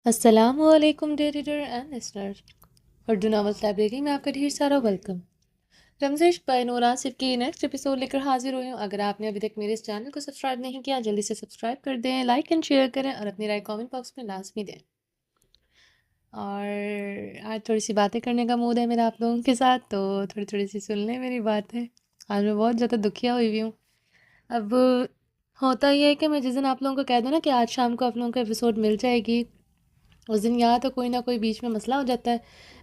السلام علیکم dear reader and listener, Urdu novels library میں آپ کا ڈھیر سارا ویلکم۔ رمزش بائی نور آصف کی نیکسٹ ایپیسوڈ لے کر حاضر ہوئی ہوں۔ اگر آپ نے ابھی تک میرے اس چینل کو سبسکرائب نہیں کیا، جلدی سے سبسکرائب کر دیں، لائک اینڈ شیئر کریں اور اپنی رائے کامنٹ باکس میں لازمی دیں۔ اور آج تھوڑی سی باتیں کرنے کا موڈ ہے میرا آپ لوگوں کے ساتھ، تو تھوڑی سی سن لیں میری باتیں۔ آج میں بہت زیادہ دکھیا ہوئی ہوں۔ اب ہوتا یہ ہے کہ میں جس دن آپ لوگوں کو کہہ دوں نا کہ آج شام کو آپ لوگوں کو ایپیسوڈ مل جائے گی، اس دن یا تو کوئی نہ کوئی بیچ میں مسئلہ ہو جاتا ہے،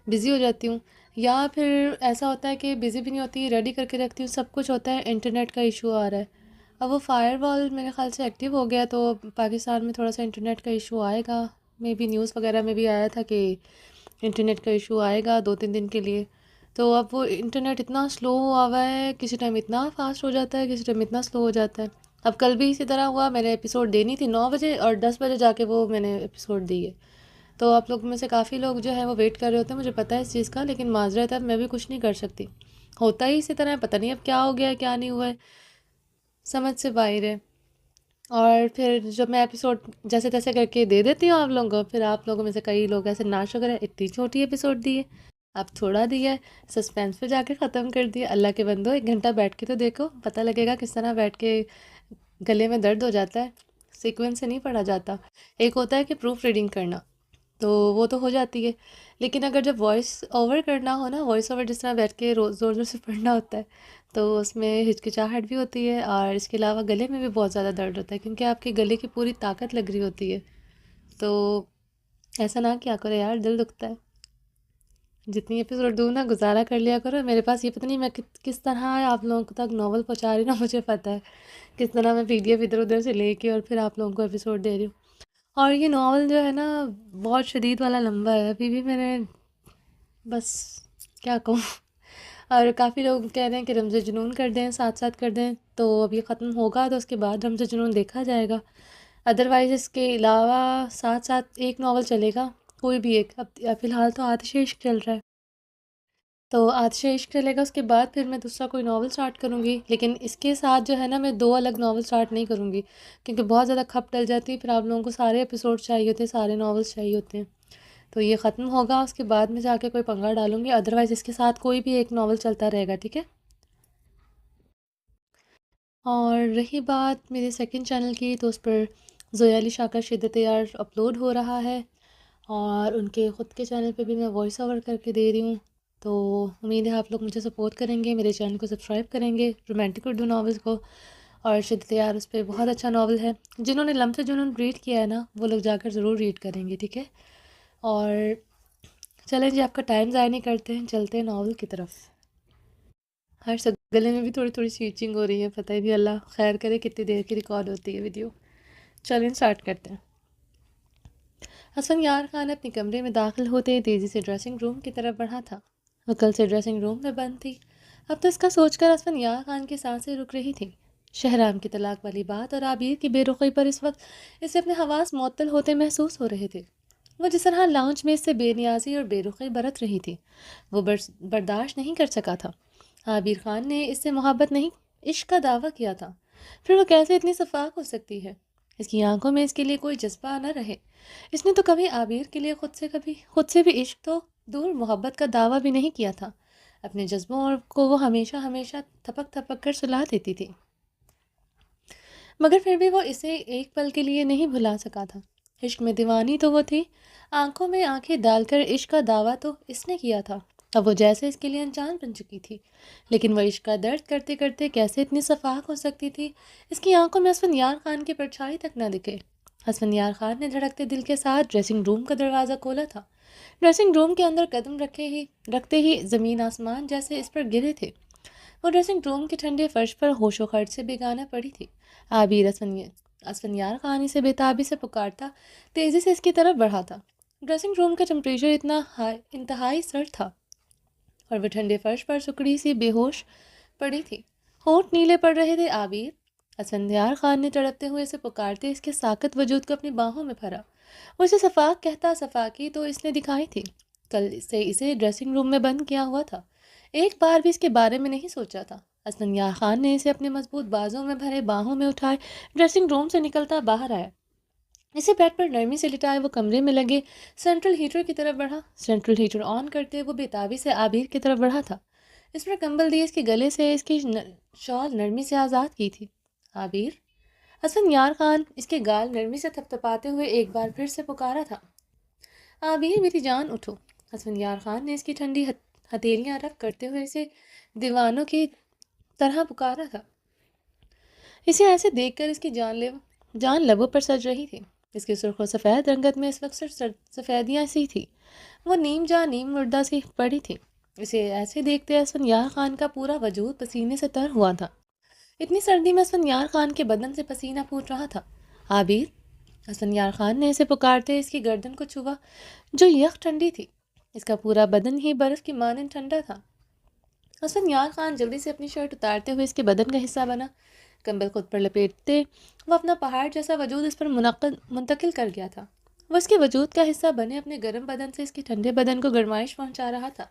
بزی ہو جاتی ہوں، یا پھر ایسا ہوتا ہے کہ بزی بھی نہیں ہوتی، ریڈی کر کے رکھتی ہوں، سب کچھ ہوتا ہے، انٹرنیٹ کا ایشو آ رہا ہے۔ اب وہ فائر وال میرے خیال سے ایکٹیو ہو گیا، تو پاکستان میں تھوڑا سا انٹرنیٹ کا ایشو آئے گا، میں بھی نیوز وغیرہ میں بھی آیا تھا کہ انٹرنیٹ کا ایشو آئے گا 2-3 دن کے لیے۔ تو اب وہ انٹرنیٹ اتنا سلو ہوا ہوا ہے، کسی ٹائم اتنا فاسٹ ہو جاتا ہے، کسی ٹائم اتنا سلو ہو جاتا ہے۔ اب کل بھی اسی طرح ہوا، میں نے ایپیسوڈ دینی تھی 9 بجے اور 10 بجے جا کے وہ میں نے ایپیسوڈ دی ہے۔ تو آپ لوگ میں سے کافی لوگ جو ہے وہ ویٹ کر رہے ہوتے ہیں، مجھے پتہ ہے اس چیز کا، لیکن معذرت ہے، میں بھی کچھ نہیں کر سکتی، ہوتا ہی اسی طرح ہے، پتہ نہیں اب کیا ہو گیا ہے کیا نہیں ہوا ہے، سمجھ سے باہر ہے۔ اور پھر جب میں ایپیسوڈ جیسے تیسے کر کے دے دیتی ہوں آپ لوگوں کو، پھر آپ لوگوں میں سے کئی لوگ ایسے نا شکر ہے اتنی چھوٹی ایپیسوڈ دی ہے، اب تھوڑا دیا ہے، سسپینس پہ جا کے ختم کر دیا۔ اللہ کے بندو 1 گھنٹہ بیٹھ کے تو دیکھو، پتہ لگے گا کس طرح بیٹھ کے گلے میں درد ہو جاتا ہے، سیکوینس سے نہیں پڑھا جاتا۔ ایک ہوتا ہے کہ پروف ریڈنگ کرنا، تو وہ تو ہو جاتی ہے، لیکن اگر جب وائس اوور کرنا ہو نا، وائس اوور جس طرح بیٹھ کے روز زور زور سے پڑھنا ہوتا ہے، تو اس میں ہچکچاہٹ بھی ہوتی ہے، اور اس کے علاوہ گلے میں بھی بہت زیادہ درد ہوتا ہے، کیونکہ آپ کے گلے کی پوری طاقت لگ رہی ہوتی ہے۔ تو ایسا نہ کیا کرو یار، دل دکھتا ہے۔ جتنی ایپیسوڈ دوں نا گزارا کر لیا کرو، میرے پاس یہ پتہ نہیں میں کس طرح آپ لوگوں تک ناول پہنچا رہی ہوں نا، مجھے پتہ ہے کس طرح میں پی ڈی ایف ادھر ادھر سے لے کے اور پھر آپ لوگوں کو ایپیسوڈ دے رہی ہوں۔ اور یہ ناول جو ہے نا بہت شدید والا لمبا ہے، ابھی بھی میں نے بس کیا کہوں اور کافی لوگ کہہ رہے ہیں کہ رمز جنون کر دیں، ساتھ ساتھ کر دیں، تو اب یہ ختم ہوگا تو اس کے بعد رمز جنون دیکھا جائے گا، ادروائز اس کے علاوہ ساتھ ساتھ ایک ناول چلے گا، کوئی بھی ایک۔ اب فی الحال تو آتش عشق چل رہا ہے، تو آتش عشق چلے گا، اس کے بعد پھر میں دوسرا کوئی ناول سٹارٹ کروں گی، لیکن اس کے ساتھ جو ہے نا میں 2 الگ ناول سٹارٹ نہیں کروں گی، کیونکہ بہت زیادہ کھپ ڈل جاتی ہے، پھر آپ لوگوں کو سارے ایپیسوڈ چاہیے ہوتے ہیں، سارے ناولس چاہیے ہوتے ہیں، تو یہ ختم ہوگا، اس کے بعد میں جا کے کوئی پنگا ڈالوں گی، ادروائز اس کے ساتھ کوئی بھی ایک ناول چلتا رہے گا، ٹھیک ہے۔ اور رہی بات میرے سیکنڈ چینل کی، تو اس پر زویا علی شاہ کا شدت یار اپلوڈ ہو رہا ہے، اور ان کے خود کے چینل پہ بھی میں وائس اوور کر کے دے رہی ہوں، تو امید ہے آپ لوگ مجھے سپورٹ کریں گے، میرے چینل کو سبسکرائب کریں گے، رومانٹک اردو ناولز کو، اور شدت یار اس پہ بہت اچھا ناول ہے، جنہوں نے لمحہ جنون ریڈ کیا ہے نا وہ لوگ جا کر ضرور ریڈ کریں گے، ٹھیک ہے۔ اور چلیں جی، آپ کا ٹائم ضائع نہیں کرتے ہیں، چلتے ہیں ناول کی طرف۔ ہر گلے میں بھی تھوڑی تھوڑی سی ایچنگ ہو رہی ہے، پتہ ہی نہیں، اللہ خیر کرے کتنی دیر کی ریکارڈ ہوتی ہے ویڈیو۔ چلیں اسٹارٹ کرتے ہیں۔ حسن یار خان اپنے کمرے میں داخل ہوتے ہی تیزی سے ڈریسنگ روم کی طرف بڑھا تھا، وہ کل سے ڈریسنگ روم میں بند تھی، اب تو اس کا سوچ کر حسن یار خان کی سانسیں رک رہی تھیں۔ شہرام کی طلاق والی بات اور عابیر کی بے رخی پر اس وقت اسے اپنے حواس معطل ہوتے محسوس ہو رہے تھے۔ وہ جس طرح لاؤنج میں اس سے بے نیازی اور بے رخی برت رہی تھی، وہ برداشت نہیں کر سکا تھا۔ عابر خان نے اس سے محبت نہیں، عشق کا دعویٰ کیا تھا، پھر وہ کیسے اتنی شفاف ہو سکتی ہے؟ اس کی آنکھوں میں اس کے لیے کوئی جذبہ نہ رہے، اس نے تو کبھی عابر کے لیے خود سے بھی عشق تو دور محبت کا دعویٰ بھی نہیں کیا تھا، اپنے جذبوں اور کو وہ ہمیشہ ہمیشہ تھپک تھپک کر سلا دیتی تھی، مگر پھر بھی وہ اسے ایک پل کے لیے نہیں بھلا سکا تھا۔ عشق میں دیوانی تو وہ تھی، آنکھوں میں آنکھیں ڈال کر عشق کا دعویٰ تو اس نے کیا تھا، اب وہ جیسے اس کے لیے انجان بن چکی تھی، لیکن وہ عشق کا درد کرتے کرتے کیسے اتنی شفاف ہو سکتی تھی؟ اس کی آنکھوں میں حسن یار خان کی پرچھائی تک نہ دکھے۔ حسن یار خان نے دھڑکتے دل کے ساتھ ڈریسنگ روم کا دروازہ کھولا تھا، ڈریسنگ روم کے اندر قدم رکھتے ہی زمین آسمان جیسے اس پر گرے تھے، وہ ڈریسنگ روم کے ٹھنڈے فرش پر ہوش و خرچ سے بیگانہ پڑی تھی۔ عابر اسفندیار خان اسے بےتابی سے پکارتا تیزی سے اس کی طرف بڑھا تھا۔ ڈریسنگ روم کا ٹمپریچر انتہائی سرد تھا، اور وہ ٹھنڈے فرش پر سکڑی سی بے ہوش پڑی تھی، ہونٹ نیلے پڑ رہے تھے۔ عابر، اسفندیار خان نے تڑپتے ہوئے اسے پکارتے اس کے ساکت وجود کو اپنی باہوں میں بھرا، وہ اسے صفاق کہتا صفاقی تو اس نے دکھائی تھی، کل سے اسے ڈریسنگ روم میں بند کیا ہوا تھا، ایک بار بھی اس کے بارے میں نہیں سوچا تھا۔ اسفندیار خان نے اسے اپنے مضبوط بازوں میں بھرے باہوں میں اٹھائے ڈریسنگ روم سے نکلتا باہر آیا، اسے بیڈ پر نرمی سے لٹائے وہ کمرے میں لگے سینٹرل ہیٹر کی طرف بڑھا۔ سینٹرل ہیٹر آن کرتے وہ بےتابی سے عابیر کی طرف بڑھا تھا۔ اس پر کمبل دی، اس کے گلے سے اس کی شال نرمی سے آزاد کی تھی۔ عابیر! حسن یار خان اس کے گال نرمی سے تھپتھپاتے ہوئے ایک بار پھر سے پکارا تھا۔ عابیر میری جان اٹھو! حسن یار خان نے اس کی ٹھنڈی ہتھیلیاں رکھ کرتے ہوئے اسے دیوانوں کی طرح پکارا تھا۔ اسے ایسے دیکھ کر اس کی جان لبوں پر سج رہی تھی۔ اس کی سرخ و سفید رنگت میں اس وقت صرف سفیدیاں سی تھی۔ وہ نیم جاں نیم مردہ سی پڑی تھی۔ اسے ایسے دیکھتے حسن یار خان کا پورا وجود پسینے سے تر ہوا تھا۔ اتنی سردی میں حسن یار خان کے بدن سے پسینہ پھوٹ رہا تھا۔ عابیر! حسن یار خان نے اسے پکارتے اس کی گردن کو چھوا جو یخ ٹھنڈی تھی۔ اس کا پورا بدن ہی برف کی مانند ٹھنڈا تھا۔ حسن یار خان جلدی سے اپنی شرٹ اتارتے ہوئے اس کے بدن کا حصہ بنا۔ کمبل خود پر لپیٹتے وہ اپنا پہاڑ جیسا وجود اس پر منتقل کر گیا تھا۔ وہ اس کے وجود کا حصہ بنے اپنے گرم بدن سے اس کے ٹھنڈے بدن کو گرمائش پہنچا رہا تھا۔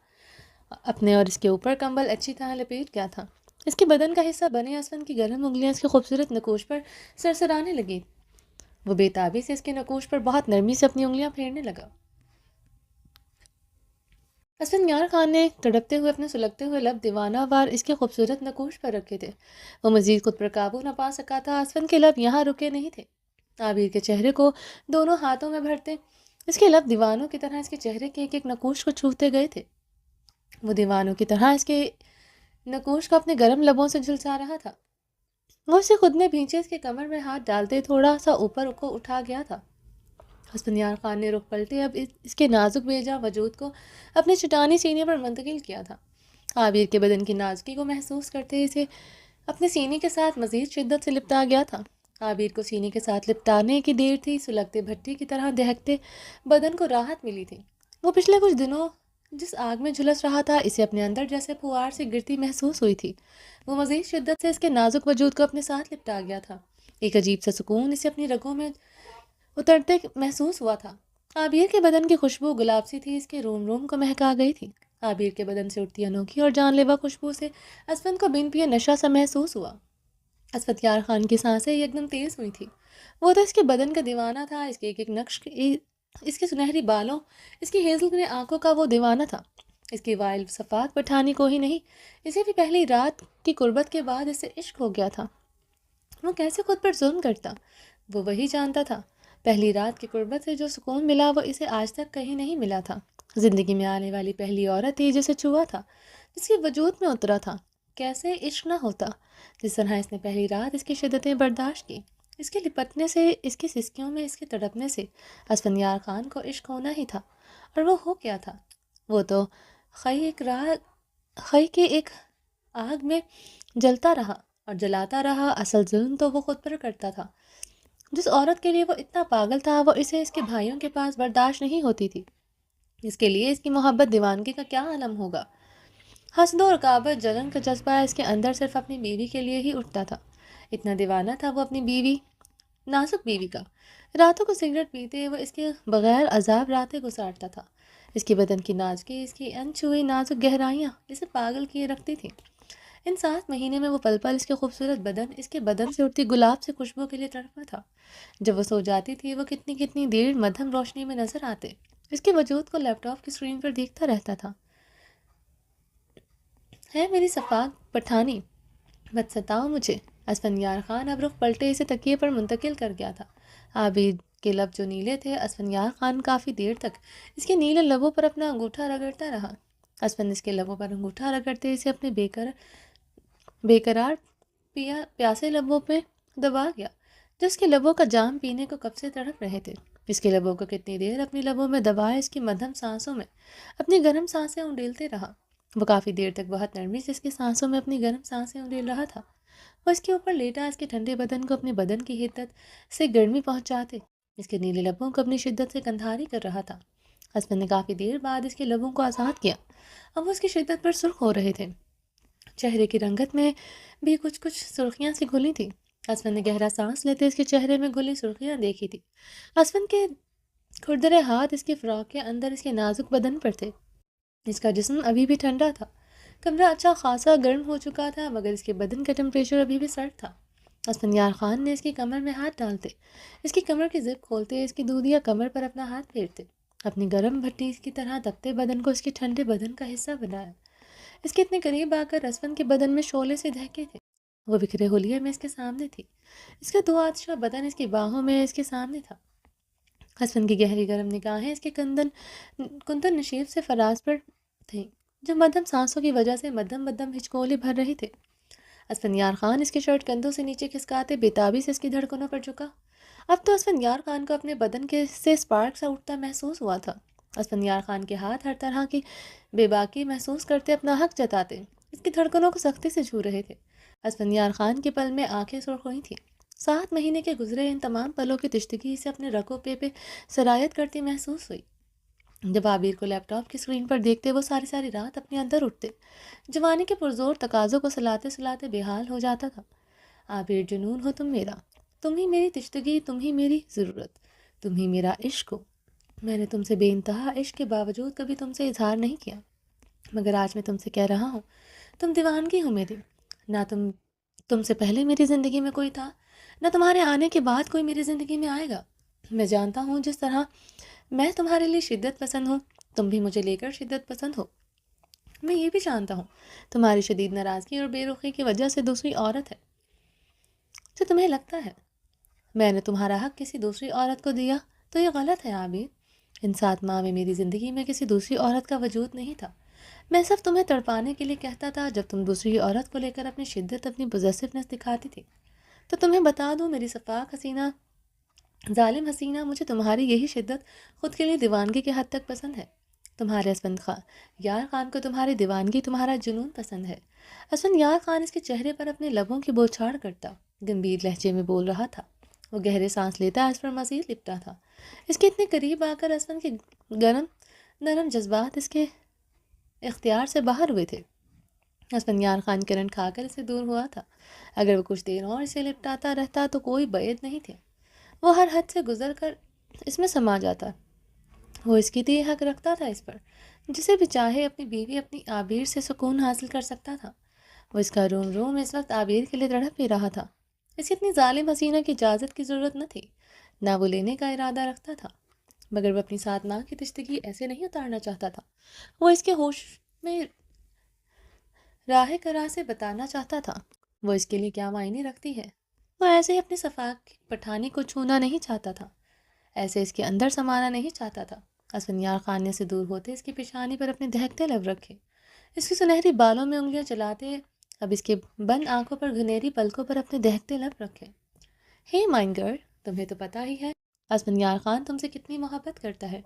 اپنے اور اس کے اوپر کمبل اچھی طرح لپیٹ گیا تھا۔ اس کے بدن کا حصہ بنے اسفن کی گرم انگلیاں اس کے خوبصورت نقوش پر سرسرانے لگی۔ وہ بے تابی سے اس کے نقوش پر بہت نرمی سے اپنی انگلیاں پھیرنے لگا۔ اسفن یار خان نے تڑپتے ہوئے اپنے سلگتے ہوئے لب دیوانہ وار اس کے خوبصورت نقوش پر رکھے تھے۔ وہ مزید خود پر قابو نہ پا سکا تھا۔ اسفن کے لب یہاں رکے نہیں تھے۔ عابیر کے چہرے کو دونوں ہاتھوں میں بھرتے اس کے لب دیوانوں کی طرح اس کے چہرے کے ایک ایک نقوش کو چھوتے گئے تھے۔ وہ دیوانوں کی طرح اس کے نقوش کو اپنے گرم لبوں سے جھلسا رہا تھا۔ وہ اسے خود میں بھینچے اس کے کمر میں ہاتھ ڈالتے تھوڑا سا اوپر کو اٹھا گیا تھا۔ حسن یار خان نے رخ پلٹے اب اس کے نازک بے جاں وجود کو اپنے چٹانی سینے پر منتقل کیا تھا۔ عابیر کے بدن کی نازکی کو محسوس کرتے اسے اپنے سینے کے ساتھ مزید شدت سے لپٹا گیا تھا۔ عابیر کو سینے کے ساتھ لپٹانے کی دیر تھی۔ سلگتے بھٹی کی طرح دہکتے بدن کو راحت ملی تھی۔ وہ پچھلے کچھ دنوں جس آگ میں جھلس رہا تھا اسے اپنے اندر جیسے پھوار سے گرتی محسوس ہوئی تھی۔ وہ مزید شدت سے اس کے نازک وجود کو اپنے ساتھ لپٹا گیا تھا۔ ایک عجیب سا سکون اسے اپنی رگوں میں اترتے محسوس ہوا تھا۔ عابیر کے بدن کی خوشبو گلاب سی تھی، اس کے روم روم کو مہکا گئی تھی۔ عابیر کے بدن سے اٹھتی انوکھی اور جان لیوا خوشبو سے اسفند کو بن پیے نشہ سا محسوس ہوا۔ اسفند یار خان کی سانسیں یکدم تیز ہوئی تھی۔ وہ تو اس کے بدن کا دیوانہ تھا۔ اس کے ایک ایک نقش، اس کے سنہری بالوں، اس کی ہیزل گرے آنکھوں کا وہ دیوانہ تھا۔ اس کی وائل صفات پٹھانی کو ہی نہیں، اسے بھی پہلی رات کی قربت کے بعد اس سے عشق ہو گیا تھا۔ وہ کیسے خود پر ظلم کرتا، وہ وہی جانتا تھا۔ پہلی رات کی قربت سے جو سکون ملا وہ اسے آج تک کہیں نہیں ملا تھا۔ زندگی میں آنے والی پہلی عورت تھی جسے چھوا تھا، جس کے وجود میں اترا تھا۔ کیسے عشق نہ ہوتا جس طرح اس نے پہلی رات اس کی شدتیں برداشت کی۔ اس کے لپٹنے سے، اس کی سسکیوں میں اس کے تڑپنے سے اسفند یار خان کو عشق ہونا ہی تھا۔ اور وہ ہو کیا تھا؟ وہ تو خی کے ایک آگ میں جلتا رہا اور جلاتا رہا۔ اصل ظلم تو وہ خود پر کرتا تھا۔ جس عورت کے لیے وہ اتنا پاگل تھا وہ اسے اس کے بھائیوں کے پاس برداشت نہیں ہوتی تھی۔ اس کے لیے اس کی محبت دیوانگی کا کیا عالم ہوگا۔ حسد و رقابت، جلن کا جذبہ اس کے اندر صرف اپنی بیوی کے لیے ہی اٹھتا تھا۔ اتنا دیوانہ تھا وہ اپنی بیوی، نازک بیوی کا۔ راتوں کو سگریٹ پیتے وہ اس کے بغیر عذاب راتیں گزارتا تھا۔ اس کی بدن کی نازکی، اس کی انچھوئی نازک گہرائیاں اسے پاگل کیے رکھتی تھیں۔ ان 7 مہینے میں وہ پل پل اس کے خوبصورت بدن، اس کے بدن سے اٹھتی گلاب سے خوشبو کے لیے تڑپا تھا۔ جب وہ سو جاتی تھی وہ کتنی کتنی دیر مدھم روشنی میں نظر آتے، اس کے وجود کو لیپ ٹاپ کی اسکرین پر دیکھتا رہتا تھا۔ ہے میری صفاق پٹھانی، مت ستاؤ مجھے۔ اسفند یار خان اب رخ پلٹے اسے تکیے پر منتقل کر گیا تھا۔ عابد کے لب جو نیلے تھے، اسفند یار خان کافی دیر تک اس کے نیلے لبوں پر اپنا انگوٹھا رگڑتا رہا۔ اسفند اس کے لبوں پر انگوٹھا رگڑتے اسے اپنے بے قرار پیاسے لبوں پہ دبا گیا، جس کے لبوں کا جام پینے کو کب سے تڑپ رہے تھے۔ اس کے لبوں کو کتنی دیر اپنی لبوں میں دبائے اس کی مدھم سانسوں میں اپنی گرم سانسیں انڈیلتے رہا۔ وہ کافی دیر تک بہت نرمی سے اس کی سانسوں میں اپنی گرم سانسیں انڈیل رہا تھا۔ وہ اس کے اوپر لیٹا اس کے ٹھنڈے بدن کو اپنے بدن کی حدت سے گرمی پہنچاتے اس کے نیلے لبوں کو اپنی شدت سے کندھاری کر رہا تھا۔ حسن نے کافی دیر بعد اس کے لبوں کو آزاد کیا۔ اب وہ اس کی شدت پر سرخ ہو رہے تھے۔ چہرے کی رنگت میں بھی کچھ سرخیاں سی گھلی تھی۔ اسفند نے گہرا سانس لیتے اس کے چہرے میں گھلی سرخیاں دیکھی تھی۔ اسفند کے کھردرے ہاتھ اس کے فراق کے اندر اس کے نازک بدن پر تھے۔ اس کا جسم ابھی بھی ٹھنڈا تھا۔ کمرہ اچھا خاصا گرم ہو چکا تھا مگر اس کے بدن کا ٹمپریچر ابھی بھی سرد تھا۔ اسفندیار خان نے اس کی کمر میں ہاتھ ڈالتے، اس کی کمر کی زپ کھولتے، اس کی دودھیا کمر پر اپنا ہاتھ پھیرتے، اپنی گرم بھٹی کی طرح تپتے بدن کو اس کے ٹھنڈے بدن کا حصہ بنایا۔ اس کے اتنے قریب آ کر اسفند کے بدن میں شعلے سے دہکے تھے، وہ بکھرے حلیے میں اس کے سامنے تھی، اس کا دو آتشا بدن اس کی باہوں میں اس کے سامنے تھا۔ اسفند کی گہری گرم نگاہیں اس کے کندن نشیب سے فراز پر تھیں، جو مدھم سانسوں کی وجہ سے مدھم مدھم ہچکولے بھر رہے تھے۔ اسفندیار خان اس کی شرٹ کندھوں سے نیچے کھسکاتے بےتابی سے اس کی دھڑکنوں پر جھکا۔ اب تو اسفندیار خان کو اپنے بدن کے سے اسپارک سا اٹھتا محسوس ہوا تھا۔ اسفندیار خان کے ہاتھ ہر طرح کی بے باکی محسوس کرتے اپنا حق جتاتے اس کی دھڑکنوں کو سختی سے چھو رہے تھے۔ اسفندیار خان کے پل میں آنکھیں سرخ ہوئی تھیں۔ 7 مہینے کے گزرے ان تمام پلوں کی تشتگی سے اپنے رگوں پہ سرایت کرتی محسوس ہوئی۔ جب عابر کو لیپ ٹاپ کی اسکرین پر دیکھتے وہ ساری ساری رات اپنے اندر اٹھتے، جوانی کے پرزور تقاضوں کو سلاتے سلاتے بے حال ہو جاتا تھا۔ عابر جنون ہو تم میرا، تم ہی میری تشتگی، تم ہی میری ضرورت، تم ہی میرا عشق ہو۔ میں نے تم سے بے انتہا عشق کے باوجود کبھی تم سے اظہار نہیں کیا، مگر آج میں تم سے کہہ رہا ہوں، تم دیوانگی ہو میری۔ نہ تم سے پہلے میری زندگی میں کوئی تھا، نہ تمہارے آنے کے بعد کوئی میری زندگی میں آئے گا۔ میں جانتا ہوں جس طرح میں تمہارے لیے شدت پسند ہوں، تم بھی مجھے لے کر شدت پسند ہو۔ میں یہ بھی جانتا ہوں تمہاری شدید ناراضگی اور بے رخی کی وجہ سے دوسری عورت ہے جو تمہیں لگتا ہے میں نے تمہارا حق کسی دوسری عورت کو دیا، تو یہ غلط ہے عابر۔ ان 7 ماہ میں میری زندگی میں کسی دوسری عورت کا وجود نہیں تھا۔ میں صرف تمہیں تڑپانے کے لیے کہتا تھا۔ جب تم دوسری عورت کو لے کر اپنی شدت، اپنی پوزیسونیس دکھاتی تھی، تو تمہیں بتا دوں میری صفاق حسینہ، ظالم حسینہ، مجھے تمہاری یہی شدت خود کے لیے دیوانگی کے حد تک پسند ہے۔ تمہارے اسفند یار خان کو تمہاری دیوانگی، تمہارا جنون پسند ہے۔ اسفند یار خان اس کے چہرے پر اپنے لبوں کی بوچھاڑ کرتا گمبھیر لہجے میں بول رہا تھا۔ وہ گہرے سانس لیتا، اس پر مزید لپٹا تھا۔ اس کے اتنے قریب آ کر اسفند کے گرم نرم جذبات اس کے اختیار سے باہر ہوئے تھے۔ اسفند یار خان کرن کھا کر اسے دور ہوا تھا۔ اگر وہ کچھ دیر اور اسے لپٹاتا رہتا تو کوئی بعید نہیں تھے، وہ ہر حد سے گزر کر اس میں سما جاتا۔ وہ اس کی تیہ حق رکھتا تھا اس پر، جسے بھی چاہے اپنی بیوی، اپنی عابر سے سکون حاصل کر سکتا تھا۔ وہ اس کا روم روم اس وقت عابر کے لیے تڑپ ہی رہا تھا۔ اس کی اتنی ظالم حسینہ کی اجازت کی ضرورت نہ تھی، نہ وہ لینے کا ارادہ رکھتا تھا، مگر وہ اپنی 7 ماہ کی تشتگی ایسے نہیں اتارنا چاہتا تھا۔ وہ اس کے ہوش میں راہ کرا سے بتانا چاہتا تھا وہ اس کے لیے کیا معنی رکھتی ہے۔ وہ ایسے ہی اپنی صفاق پٹھانی کو چھونا نہیں چاہتا تھا، ایسے اس کے اندر سمانا نہیں چاہتا تھا۔ اسفند یار خان نے سے دور ہوتے اس کی پیشانی پر اپنے دہکتے لب رکھے، اس کی سنہری بالوں میں انگلیاں چلاتے اب اس کے بند آنکھوں پر گھنیری پلکوں پر اپنے دہکتے لب رکھے۔ ہے مائن گرل، تمہیں تو پتہ ہی ہے اسفند یار خان تم سے کتنی محبت کرتا ہے۔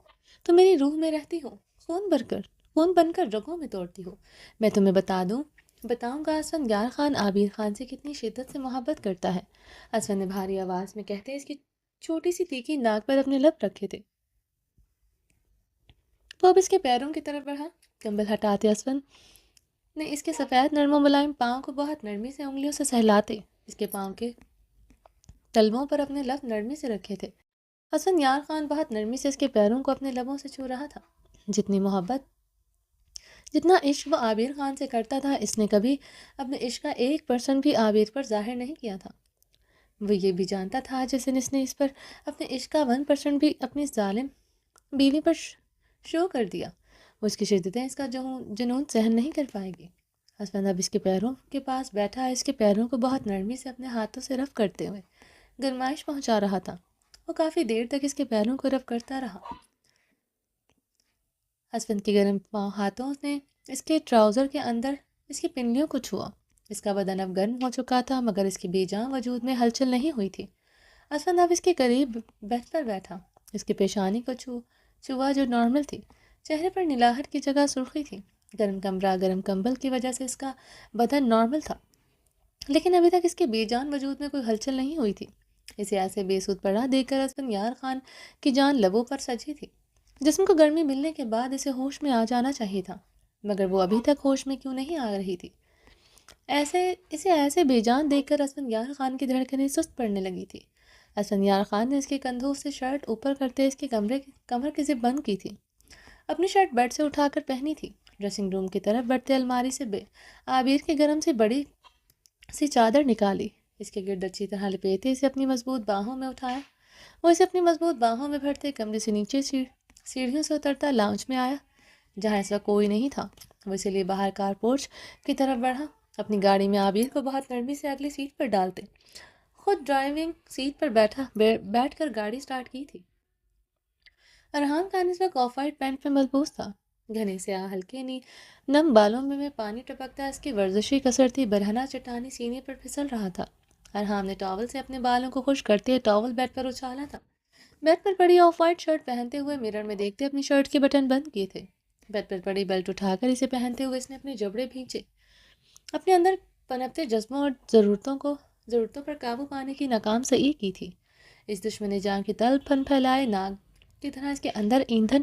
تم میری روح میں رہتی ہو، خون بن کر رگوں میں توڑتی ہو۔ میں تمہیں بتاؤں گا اسفند یار خان عابر خان سے کتنی شدت سے محبت کرتا ہے۔ اسفند نے بھاری آواز میں کہتے اس کی چھوٹی سی تیکھی ناک پر اپنے لب رکھے تھے۔ وہ اب اس کے پیروں کی طرف بڑھا، کمبل ہٹاتے اسفند نے اس کے سفید نرم و ملائم پاؤں کو بہت نرمی سے انگلیوں سے سہلاتے اس کے پاؤں کے تلووں پر اپنے لب نرمی سے رکھے تھے۔ اسفند یار خان بہت نرمی سے اس کے پیروں کو اپنے لبوں سے چھو رہا تھا۔ جتنی محبت، جتنا عشق وہ عابر خان سے کرتا تھا، اس نے کبھی اپنے عشق کا 1% بھی عابر پر ظاہر نہیں کیا تھا۔ وہ یہ بھی جانتا تھا جس دن اس نے اس پر اپنے عشق کا 1% بھی اپنی ظالم بیوی پر شو کر دیا، وہ اس کی شدتیں، اس کا جنون سہن نہیں کر پائے گی۔ اسفند اب اس کے پیروں کے پاس بیٹھا اس کے پیروں کو بہت نرمی سے اپنے ہاتھوں سے رف کرتے ہوئے گرمائش پہنچا رہا تھا۔ وہ کافی دیر تک اس کے پیروں کو رف کرتا رہا۔ اسفند کے گرم ہاتھوں نے اس کے ٹراؤزر کے اندر اس کی پنڈلیوں کو چھوا۔ اس کا بدن اب گرم ہو چکا تھا، مگر اس کی بے جان وجود میں ہلچل نہیں ہوئی تھی۔ اسفند اب اس کے قریب بیٹھ پر بیٹھا، اس کی پیشانی کو چھوا جو نارمل تھی۔ چہرے پر نلاہٹ کی جگہ سرخی تھی۔ گرم کمبل کی وجہ سے اس کا بدن نارمل تھا، لیکن ابھی تک اس کے بے جان وجود میں کوئی ہلچل نہیں ہوئی تھی۔ اسے ایسے بے سود پڑا دیکھ کر اسفند یار خان کی جان لبوں پر سجی تھی۔ جسم کو گرمی ملنے کے بعد اسے ہوش میں آ جانا چاہیے تھا، مگر وہ ابھی تک ہوش میں کیوں نہیں آ رہی تھی۔ اسے ایسے بے جان دیکھ کر اسفند یار خان کی دھڑکنیں سست پڑنے لگی تھی۔ اسفند یار خان نے اس کے کندھوں سے شرٹ اوپر کرتے اس کے کمر کی زپ بند کی تھی، اپنی شرٹ بیڈ سے اٹھا کر پہنی تھی۔ ڈریسنگ روم کی طرف بڑھتے الماری سے عابر کے گرم سے بڑی سی چادر نکالی، اس کے گرد اچھی طرح لپیٹے اسے اپنی مضبوط باہوں میں اٹھایا۔ وہ اسے اپنی مضبوط باہوں میں بھرتے کمرے سے نیچے سیڑھیوں سے اترتا لاؤنج میں آیا، جہاں اس وقت کوئی نہیں تھا۔ وہ اسی لیے باہر کار پورچ کی طرف بڑھا، اپنی گاڑی میں عابر کو بہت نرمی سے اگلی سیٹ پر ڈالتے خود ڈرائیونگ سیٹ پر بیٹھ کر گاڑی سٹارٹ کی تھی۔ ارحان خان اس وقت آف وائٹ پینٹ میں ملبوس تھا، گھنے سیاہ ہلکے نم بالوں میں پانی ٹپکتا اس کی ورزشی کسرتی برہنہ چٹانی سینے پر پھسل رہا تھا۔ ارحان نے ٹاول سے اپنے بالوں کو خشک کرتے ٹاول بیڈ پر اچھالا تھا۔ بیڈ پر پڑی آف وائٹ شرٹ پہنتے ہوئے مرر میں دیکھتے اپنی شرٹ کے بٹن بند کیے تھے۔ بیڈ پر پڑی بیلٹ اٹھا کر اسے پہنتے ہوئے اس نے اپنے جبڑے بھینچے۔ اپنے اندر پنپتے جذبوں اور ضرورتوں پر قابو پانے کی ناکام سعی کی تھی۔ اس دشمن جان کی طلب پھن پھیلائے ناگ کی طرح اس کے اندر ایندھن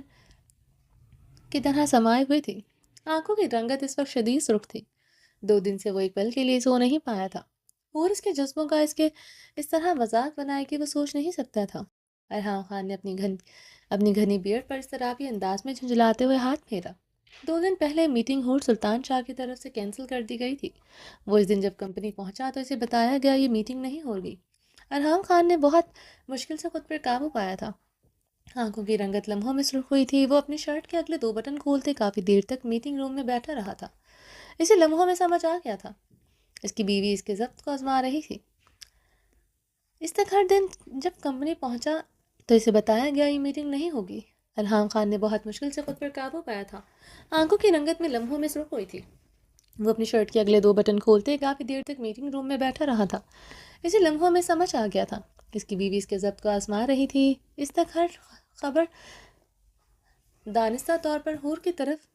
کی طرح سمائے ہوئے تھی۔ آنکھوں کی رنگت اس وقت شدید سرخ تھی۔ 2 دن سے وہ ایک پل کے لیے سو نہیں پایا تھا، اور اس کے جذبوں کا اس طرح مذاق بنائے کہ وہ سوچ نہیں سکتا تھا۔ ارحان خان نے اپنی گھنی بیئرڈ پر اضطرابی انداز میں جھنجھلاتے ہوئے ہاتھ پھیرا۔ 2 دن پہلے میٹنگ ہور سلطان شاہ کی طرف سے کینسل کر دی گئی تھی۔ وہ اس دن جب کمپنی پہنچا تو اسے بتایا گیا یہ میٹنگ نہیں ہوگی۔ ارحان خان نے بہت مشکل سے خود پر قابو پایا تھا۔ آنکھوں کی رنگت لمحوں میں سرخ ہوئی تھی۔ وہ اپنی شرٹ کے اگلے 2 بٹن کھولتے کافی دیر تک میٹنگ روم میں بیٹھا رہا تھا۔ اسے لمحوں میں سمجھ آ گیا تھا، اس کی بیوی اس کے ضبط کو آزما رہی تھی۔ اس تک ہر دن جب کمپنی پہنچا تو اسے بتایا گیا یہ میٹنگ نہیں ہوگی۔ ارحان خان نے بہت مشکل سے خود پر قابو پایا تھا۔ آنکھوں کی رنگت میں لمحوں میں سرخ ہوئی تھی۔ وہ اپنی شرٹ کے اگلے 2 بٹن کھولتے کافی دیر تک میٹنگ روم میں بیٹھا رہا تھا۔ اسے لمحوں میں سمجھ آ گیا تھا، اس کی بیوی اس کے ضبط کو آزما رہی تھی۔ اس تک ہر خبر دانستہ طور پر ہور کی طرف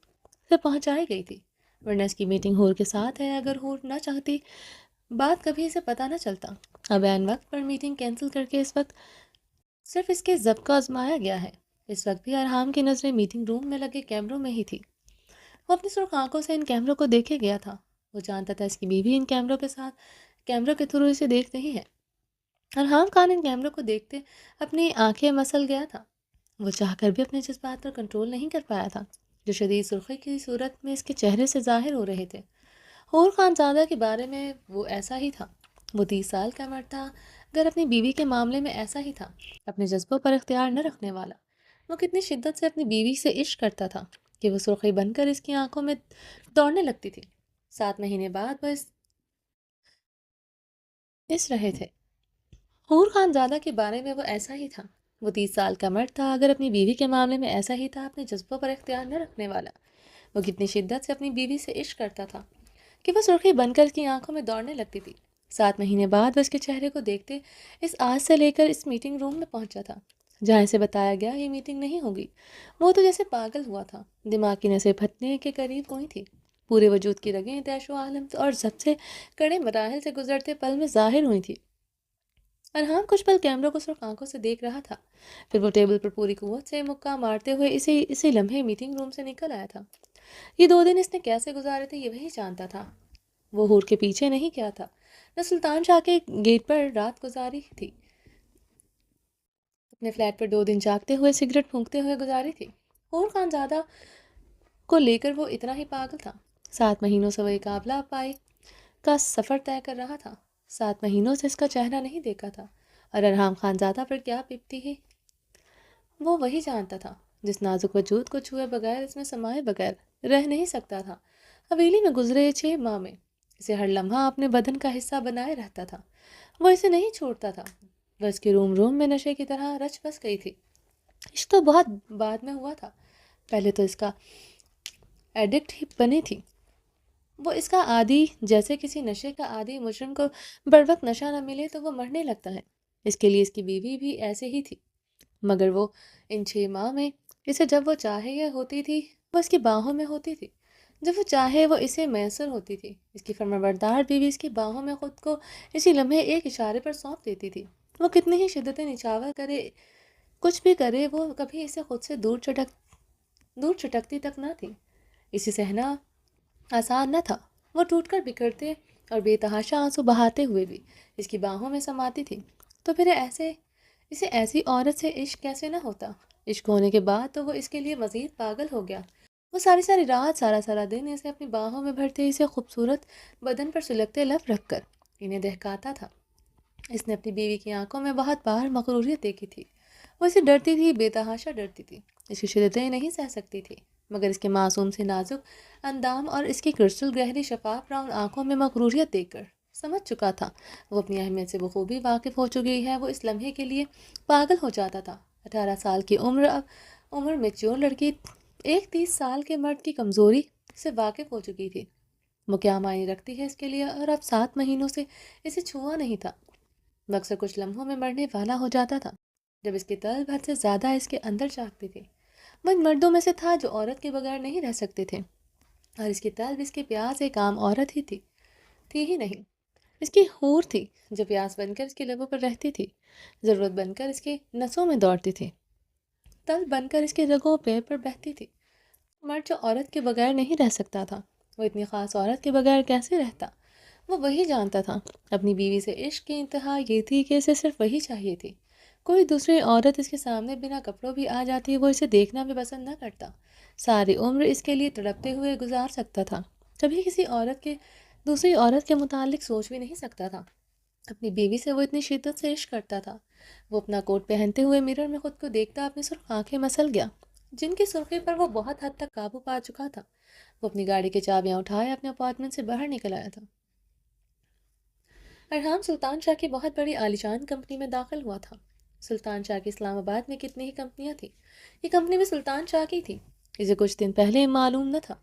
سے پہنچائی گئی تھی، ورنہ اس کی میٹنگ ہور کے ساتھ ہے۔ اگر ہور نہ چاہتی بات کبھی اسے پتہ نہ چلتا۔ اب عین وقت پر میٹنگ کینسل کر کے اس وقت صرف اس کے ضبط کو آزمایا گیا ہے۔ اس وقت بھی ارحان کی نظریں میٹنگ روم میں لگے کیمروں میں ہی تھی۔ وہ اپنی سرخ آنکھوں سے ان کیمروں کو دیکھے گیا تھا۔ وہ جانتا تھا اس کی بیوی ان کیمروں کے تھرو اسے دیکھ رہی ہے۔ ارحان خان ان کیمروں کو دیکھتے اپنی آنکھیں مسل گیا تھا۔ وہ چاہ کر بھی اپنے جذبات پر کنٹرول نہیں کر پایا تھا، جو شدید سرخی کی صورت میں اس کے چہرے سے ظاہر ہو رہے تھے۔ حور خان زادہ کے بارے میں وہ ایسا ہی تھا۔ وہ 30 سال کا مرد تھا، اگر اپنی بیوی کے معاملے میں ایسا ہی تھا، اپنے جذبوں پر اختیار نہ رکھنے والا۔ وہ کتنی شدت سے اپنی بیوی سے عشق کرتا تھا کہ وہ سرخی بن کر اس کی آنکھوں میں دوڑنے لگتی تھی۔ 7 مہینے بعد وہ اس رہے تھے۔ حور خان زادہ کے بارے میں وہ ایسا ہی تھا۔ وہ 30 سال کا مرد تھا، اگر اپنی بیوی کے معاملے میں ایسا ہی تھا، اپنے جذبوں پر اختیار نہ رکھنے والا۔ وہ کتنی شدت سے اپنی بیوی سے عشق کرتا تھا کہ وہ سرخی بن کر کی آنکھوں میں دوڑنے لگتی تھی۔ 7 مہینے بعد وہ اس کے چہرے کو دیکھتے اس آج سے لے کر اس میٹنگ روم میں پہنچا تھا، جہاں اسے بتایا گیا یہ میٹنگ نہیں ہوگی۔ وہ تو جیسے پاگل ہوا تھا، دماغ کی نسیں پھٹنے کے قریب ہوئی تھی، پورے وجود کی رگیں تیش و عالم اور سب سے کڑے مراحل سے گزرتے پل میں ظاہر ہوئی تھی۔ ارحان کچھ پل کیمروں کو سرخ آنکھوں سے دیکھ رہا تھا، پھر وہ ٹیبل پر پوری قوت سے مکہ مارتے ہوئے اسی لمحے میٹنگ روم سے نکل آیا تھا۔ یہ 2 دن اس نے کیسے گزارے تھے یہ وہی جانتا تھا۔ وہ حور کے پیچھے نہیں کیا تھا، نہ سلطان شاہ کے گیٹ پر رات گزاری تھی، اپنے فلیٹ پر 2 دن جاگتے ہوئے سگریٹ پھونکتے ہوئے گزاری تھی۔ حور خان زادہ کو لے کر وہ اتنا ہی پاگل تھا۔ 7 مہینوں سے وہ ایک قابلہ پائی کا سفر طے کر رہا تھا۔ 7 مہینوں سے اس کا چہرہ نہیں دیکھا تھا، اور ارحان خان زادہ پر کیا بھیتی ہے وہ وہی جانتا تھا۔ جس نازک وجود کو چھوئے بغیر، اس میں سمائے بغیر رہ نہیں سکتا تھا۔ حویلی میں گزرے 6 ماہ میں اسے ہر لمحہ اپنے بدن کا حصہ بنائے رہتا تھا۔ وہ اسے نہیں چھوڑتا تھا۔ وہ اس کے روم میں نشے کی طرح رچ بس گئی تھی۔ عشق تو بہت بعد میں ہوا تھا، پہلے تو اس کا ایڈکٹ ہی بنی تھی۔ وہ اس کا عادی، جیسے کسی نشے کا عادی مجرم کو بروقت نشہ نہ ملے تو وہ مرنے لگتا ہے۔ اس کے لیے اس کی بیوی بھی ایسے ہی تھی، مگر وہ ان 6 ماہ میں اسے جب وہ چاہے یہ ہوتی تھی، وہ اس کی باہوں میں ہوتی تھی، جب وہ چاہے وہ اسے میسر ہوتی تھی۔ اس کی فرمانبردار بیوی اس کی باہوں میں خود کو اسی لمحے ایک اشارے پر سونپ دیتی تھی۔ وہ کتنی ہی شدت نچاور کرے، کچھ بھی کرے، وہ کبھی اسے خود سے دور چٹکتی تک نہ تھی۔ اسے سہنا آسان نہ تھا۔ وہ ٹوٹ کر بکھرتے اور بے تحاشا آنسو بہاتے ہوئے بھی اس کی باہوں میں سماتی تھی۔ تو پھر اسے ایسی عورت سے عشق کیسے نہ ہوتا؟ عشق ہونے کے بعد تو وہ اس کے لیے مزید پاگل ہو گیا۔ وہ ساری رات، سارا دن اسے اپنی باہوں میں بھرتے، اسے خوبصورت بدن پر سلگتے لب رکھ کر انہیں دہکاتا تھا۔ اس نے اپنی بیوی کی آنکھوں میں بہت بار مغروریت دیکھی تھی۔ وہ اسے ڈرتی تھی، بے تحاشا ڈرتی تھی، اس کی شدتیں نہیں سہ سکتی تھی، مگر اس کے معصوم سے نازک اندام اور اس کی کرسٹل گہری شفاف براؤن آنکھوں میں مغروریت دیکھ کر سمجھ چکا تھا وہ اپنی اہمیت سے بخوبی واقف ہو چکی ہے۔ وہ اس لمحے کے لیے پاگل ہو جاتا تھا۔ 18 سال کی عمر میچور لڑکی ایک 30 سال کے مرد کی کمزوری سے واقف ہو چکی تھی، وہ کیا معنی رکھتی ہے اس کے لیے، اور اب 7 مہینوں سے اسے چھوا نہیں تھا۔ وہ اکثر کچھ لمحوں میں مرنے والا ہو جاتا تھا جب اس کی طلب حد سے زیادہ اس کے اندر جاگتی تھی۔ وہ ان مردوں میں سے تھا جو عورت کے بغیر نہیں رہ سکتے تھے، اور اس کی طلب، اس کے پیاس ایک عام عورت ہی تھی ہی نہیں، اس کی حور تھی جو پیاس بن کر اس کے لبوں پر رہتی تھی، ضرورت بن کر اس کے نسوں میں دوڑتی تھی، طلب بن کر اس کے رگوں پہ پر بہتی تھی۔ مرد جو عورت کے بغیر نہیں رہ سکتا تھا، وہ اتنی خاص عورت کے بغیر کیسے رہتا؟ وہ وہی جانتا تھا۔ اپنی بیوی سے عشق کی انتہا یہ تھی کہ اسے صرف وہی چاہیے تھی۔ کوئی دوسری عورت اس کے سامنے بنا کپڑوں بھی آ جاتی، وہ اسے دیکھنا بھی پسند نہ کرتا، ساری عمر اس کے لیے تڑپتے ہوئے گزار سکتا تھا، کبھی کسی دوسری عورت کے متعلق سوچ بھی نہیں سکتا تھا۔ اپنی بیوی سے وہ اتنی شدت سے عشق کرتا تھا۔ وہ اپنا کوٹ پہنتے ہوئے مرر میں خود کو دیکھتا اپنی سرخ آنکھیں مسل گیا، جن کی سرخی پر وہ بہت حد تک قابو پا چکا تھا۔ وہ اپنی گاڑی کی چابیاں اٹھائے اپنے اپارٹمنٹ سے باہر نکل آیا تھا۔ ارحام سلطان شاہ کی بہت بڑی عالیشان کمپنی میں داخل ہوا تھا۔ سلطان شاہ کی اسلام آباد میں کتنی ہی کمپنیاں تھیں، یہ کمپنی بھی سلطان شاہ کی تھی۔ اسے کچھ دن پہلے معلوم نہ تھا۔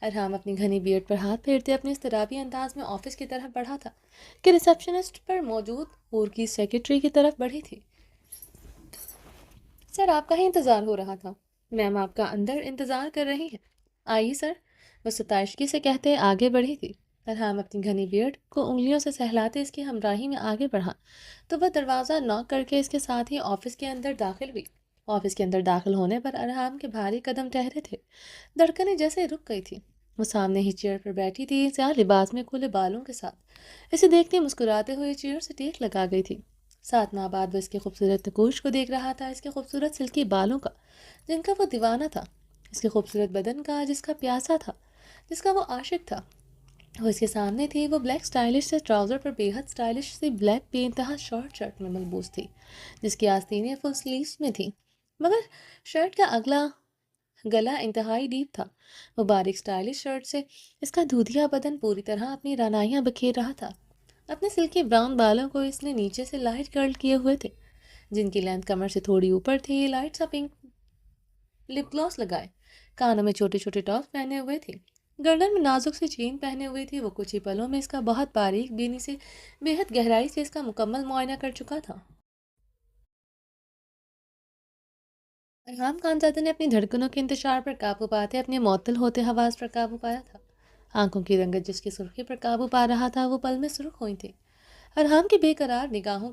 ارحام اپنی گھنی بیئرڈ پر ہاتھ پھیرتے اپنے اضطرابی انداز میں آفس کی طرف بڑھا تھا کہ ریسپشنسٹ پر موجود حور کی سیکرٹری کی طرف بڑھی تھی۔ سر، آپ کا ہی انتظار ہو رہا تھا، میم آپ کا اندر انتظار کر رہی ہیں، آئیے سر، وہ ستائشگی سے کہتے آگے بڑھی تھی۔ ارحام اپنی گھنی بیئرڈ کو انگلیوں سے سہلاتے اس کی ہمراہی میں آگے بڑھا تو وہ دروازہ ناک کر کے اس کے ساتھ ہی آفس کے اندر داخل ہوئی۔ آفس کے اندر داخل ہونے پر ارحام کے بھاری قدم ٹھہرے تھے، دھڑکنیں جیسے رک گئی تھی۔ وہ سامنے ہی چیئر پر بیٹھی تھی، سیاہ لباس میں کھلے بالوں کے ساتھ، اسے دیکھتے مسکراتے ہوئے چیئر سے ٹیک لگا گئی تھی۔ 7 ماہ بعد وہ اس کے خوبصورت نقوش کو دیکھ رہا تھا، اس کے خوبصورت سلکی بالوں کا جن کا وہ دیوانہ تھا، اس کے خوبصورت بدن کا جس کا پیاسا تھا، جس کا وہ عاشق تھا۔ وہ اس کے سامنے تھی، وہ بلیک سٹائلش سے ٹراؤزر پر بے حد سٹائلش سی بلیک بے انتہا شارٹ شرٹ میں ملبوس تھی، جس کی آستینیں فل سلیوز میں تھیں، مگر شرٹ کا اگلا گلا انتہائی ڈیپ تھا۔ وہ باریک سٹائلش شرٹ سے اس کا دودھیا بدن پوری طرح اپنی رانائیاں بکھیر رہا تھا۔ اپنے سلکی براؤن بالوں کو اس نے نیچے سے لائٹ کرل کیے ہوئے تھے، جن کی لینتھ کمر سے تھوڑی اوپر تھی، لائٹ سا پنک لپ گلوس لگائے، کانوں میں چھوٹے چھوٹے ٹاپس پہنے ہوئے تھے، گردن میں نازک سی چین پہنے ہوئی تھی۔ وہ کچھ ہی پلوں میں اس کا بہت باریک بینی سے بے حد گہرائی سے اس کا مکمل معائنہ کر چکا تھا۔ ارحام خانزادہ نے اپنی دھڑکنوں کے انتشار پر قابو پاتے اپنے معطل ہوتے حواس پر قابو پایا تھا۔ آنکھوں کی رنگت جس کی سرخی پر قابو پا رہا تھا، وہ پل میں سرخ ہوئی تھی۔ ارحام کی بے قرار نگاہوں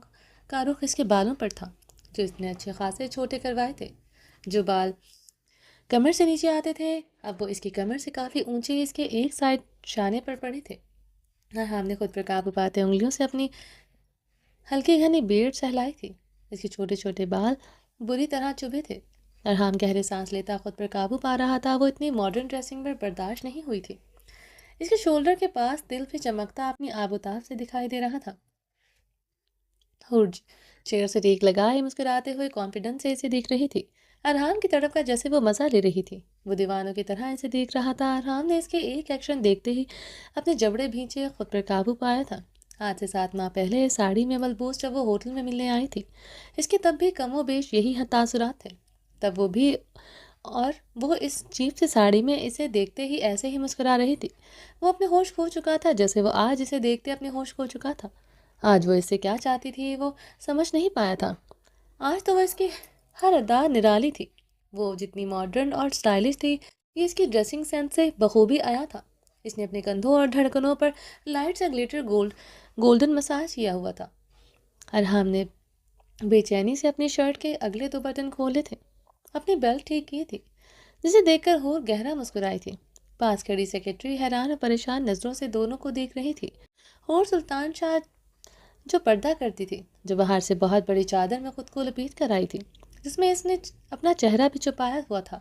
کا رخ اس کے بالوں پر تھا، جو اس نے اچھے خاصے چھوٹے کروائے تھے۔ جو بال کمر سے نیچے آتے تھے، اب وہ اس کی کمر سے کافی اونچے اس کے ایک سائڈ شانے پر پڑے تھے۔ ارحام نے خود پر قابو پاتے انگلیوں سے اپنی ہلکی گھنی بیئرڈ سہلائی تھی، اس کے چھوٹے چھوٹے بال بری طرح چبھے تھے۔ ارحام گہرے سانس لیتا خود پر قابو پا رہا تھا، وہ اتنی ماڈرن ڈریسنگ پر برداشت نہیں ہوئی تھی۔ اس کے شولڈر کے پاس دل پہ چمکتا اپنی آب و تاب سے دکھائی دے رہا تھا۔ ہرج چیئر سے ٹیک لگائے مسکراتے ہوئے کانفیڈنس سے اسے دیکھ رہی تھی، ارحام کی طرف کا جیسے وہ مزہ لے رہی تھی۔ وہ دیوانوں کی طرح اسے دیکھ رہا تھا۔ ارحام نے اس کے ایک ایکشن دیکھتے ہی اپنے جبڑے بھینچے خود پر قابو پایا تھا۔ آج سے 7 ماہ پہلے ساڑی میں ملبوس جب وہ ہوٹل میں ملنے آئی تھی، اس کے تب بھی کم و بیش یہی تاثرات تھے۔ تب وہ بھی، اور وہ اس چیپ سے ساڑی میں اسے دیکھتے ہی ایسے ہی مسکرا رہی تھی۔ وہ اپنے ہوش کھو چکا تھا جیسے وہ آج اسے دیکھتے اپنے ہوش کھو چکا تھا۔ آج وہ اس سے کیا چاہتی تھی وہ سمجھ نہیں پایا تھا۔ آج تو وہ اس کی ہر ادا نرالی تھی۔ وہ جتنی ماڈرن اور سٹائلش تھی، یہ اس کی ڈریسنگ سینس سے بخوبی آیا تھا۔ اس نے اپنے کندھوں اور دھڑکنوں پر لائٹ سا گلیٹر گولڈن مساج کیا ہوا تھا۔ ارحام نے بے چینی سے اپنی شرٹ کے اگلے 2 بٹن کھولے تھے، اپنی بیلٹ ٹھیک کی تھی، جسے دیکھ کر ہور گہرا مسکرائی تھی۔ پاس کھڑی سیکرٹری حیران اور پریشان نظروں سے دونوں کو دیکھ رہی تھی۔ ہور سلطان شاہ جو پردہ کرتی تھی، جو باہر سے بہت بڑی چادر میں خود کو لپیٹ کر آئی تھی، جس میں اس نے اپنا چہرہ بھی چھپایا ہوا تھا۔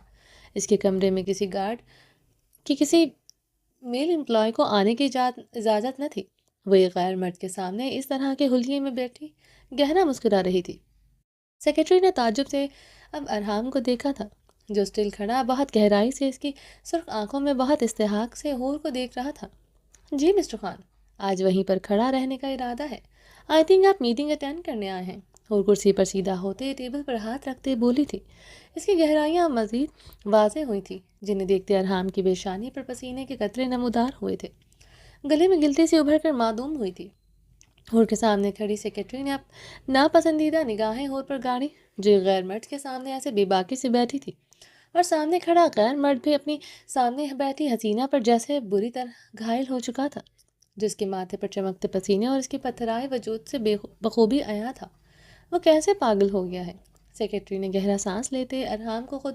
اس کے کمرے میں کسی گارڈ کی کسی میل امپلائی کو آنے کی اجازت نہ تھی۔ وہ ایک غیر مرد کے سامنے اس طرح کے حلیے میں بیٹھی گہرا مسکرا رہی تھی۔ سیکرٹری نے تعجب سے اب ارحام کو دیکھا تھا، جو اسٹل کھڑا بہت گہرائی سے اس کی سرخ آنکھوں میں بہت استحقاق سے حور کو دیکھ رہا تھا۔ جی مسٹر خان، آج وہیں پر کھڑا رہنے کا ارادہ ہے؟ آئی تھنک آپ میٹنگ اٹینڈ کرنے آئے ہیں۔ اور کرسی پر سیدھا ہوتے ٹیبل پر ہاتھ رکھتے بولی تھی۔ اس کی گہرائیاں مزید واضح ہوئی تھیں، جنہیں دیکھتے ارحام کی پیشانی پر پسینے کے قطرے نمودار ہوئے تھے، گلے میں گلتی سے ابھر کر معدوم ہوئی تھی۔ ہور کے سامنے کھڑی سیکرٹری نے ناپسندیدہ نگاہیں ہور پر گاڑی، جو ایک غیر مرد کے سامنے ایسے بے باکی سے بیٹھی تھی، اور سامنے کھڑا غیر مرد بھی اپنی سامنے بیٹھی حسینہ پر جیسے بری طرح گھائل ہو چکا تھا، جس کے ماتھے پر چمکتے پسینے اور اس کے پتھرائے وجود سے بخوبی عیاں تھا۔ وہ کیسے پاگل ہو گیا ہے؟ سیکرٹری نے گہرا سانس لیتے ارحام کو خود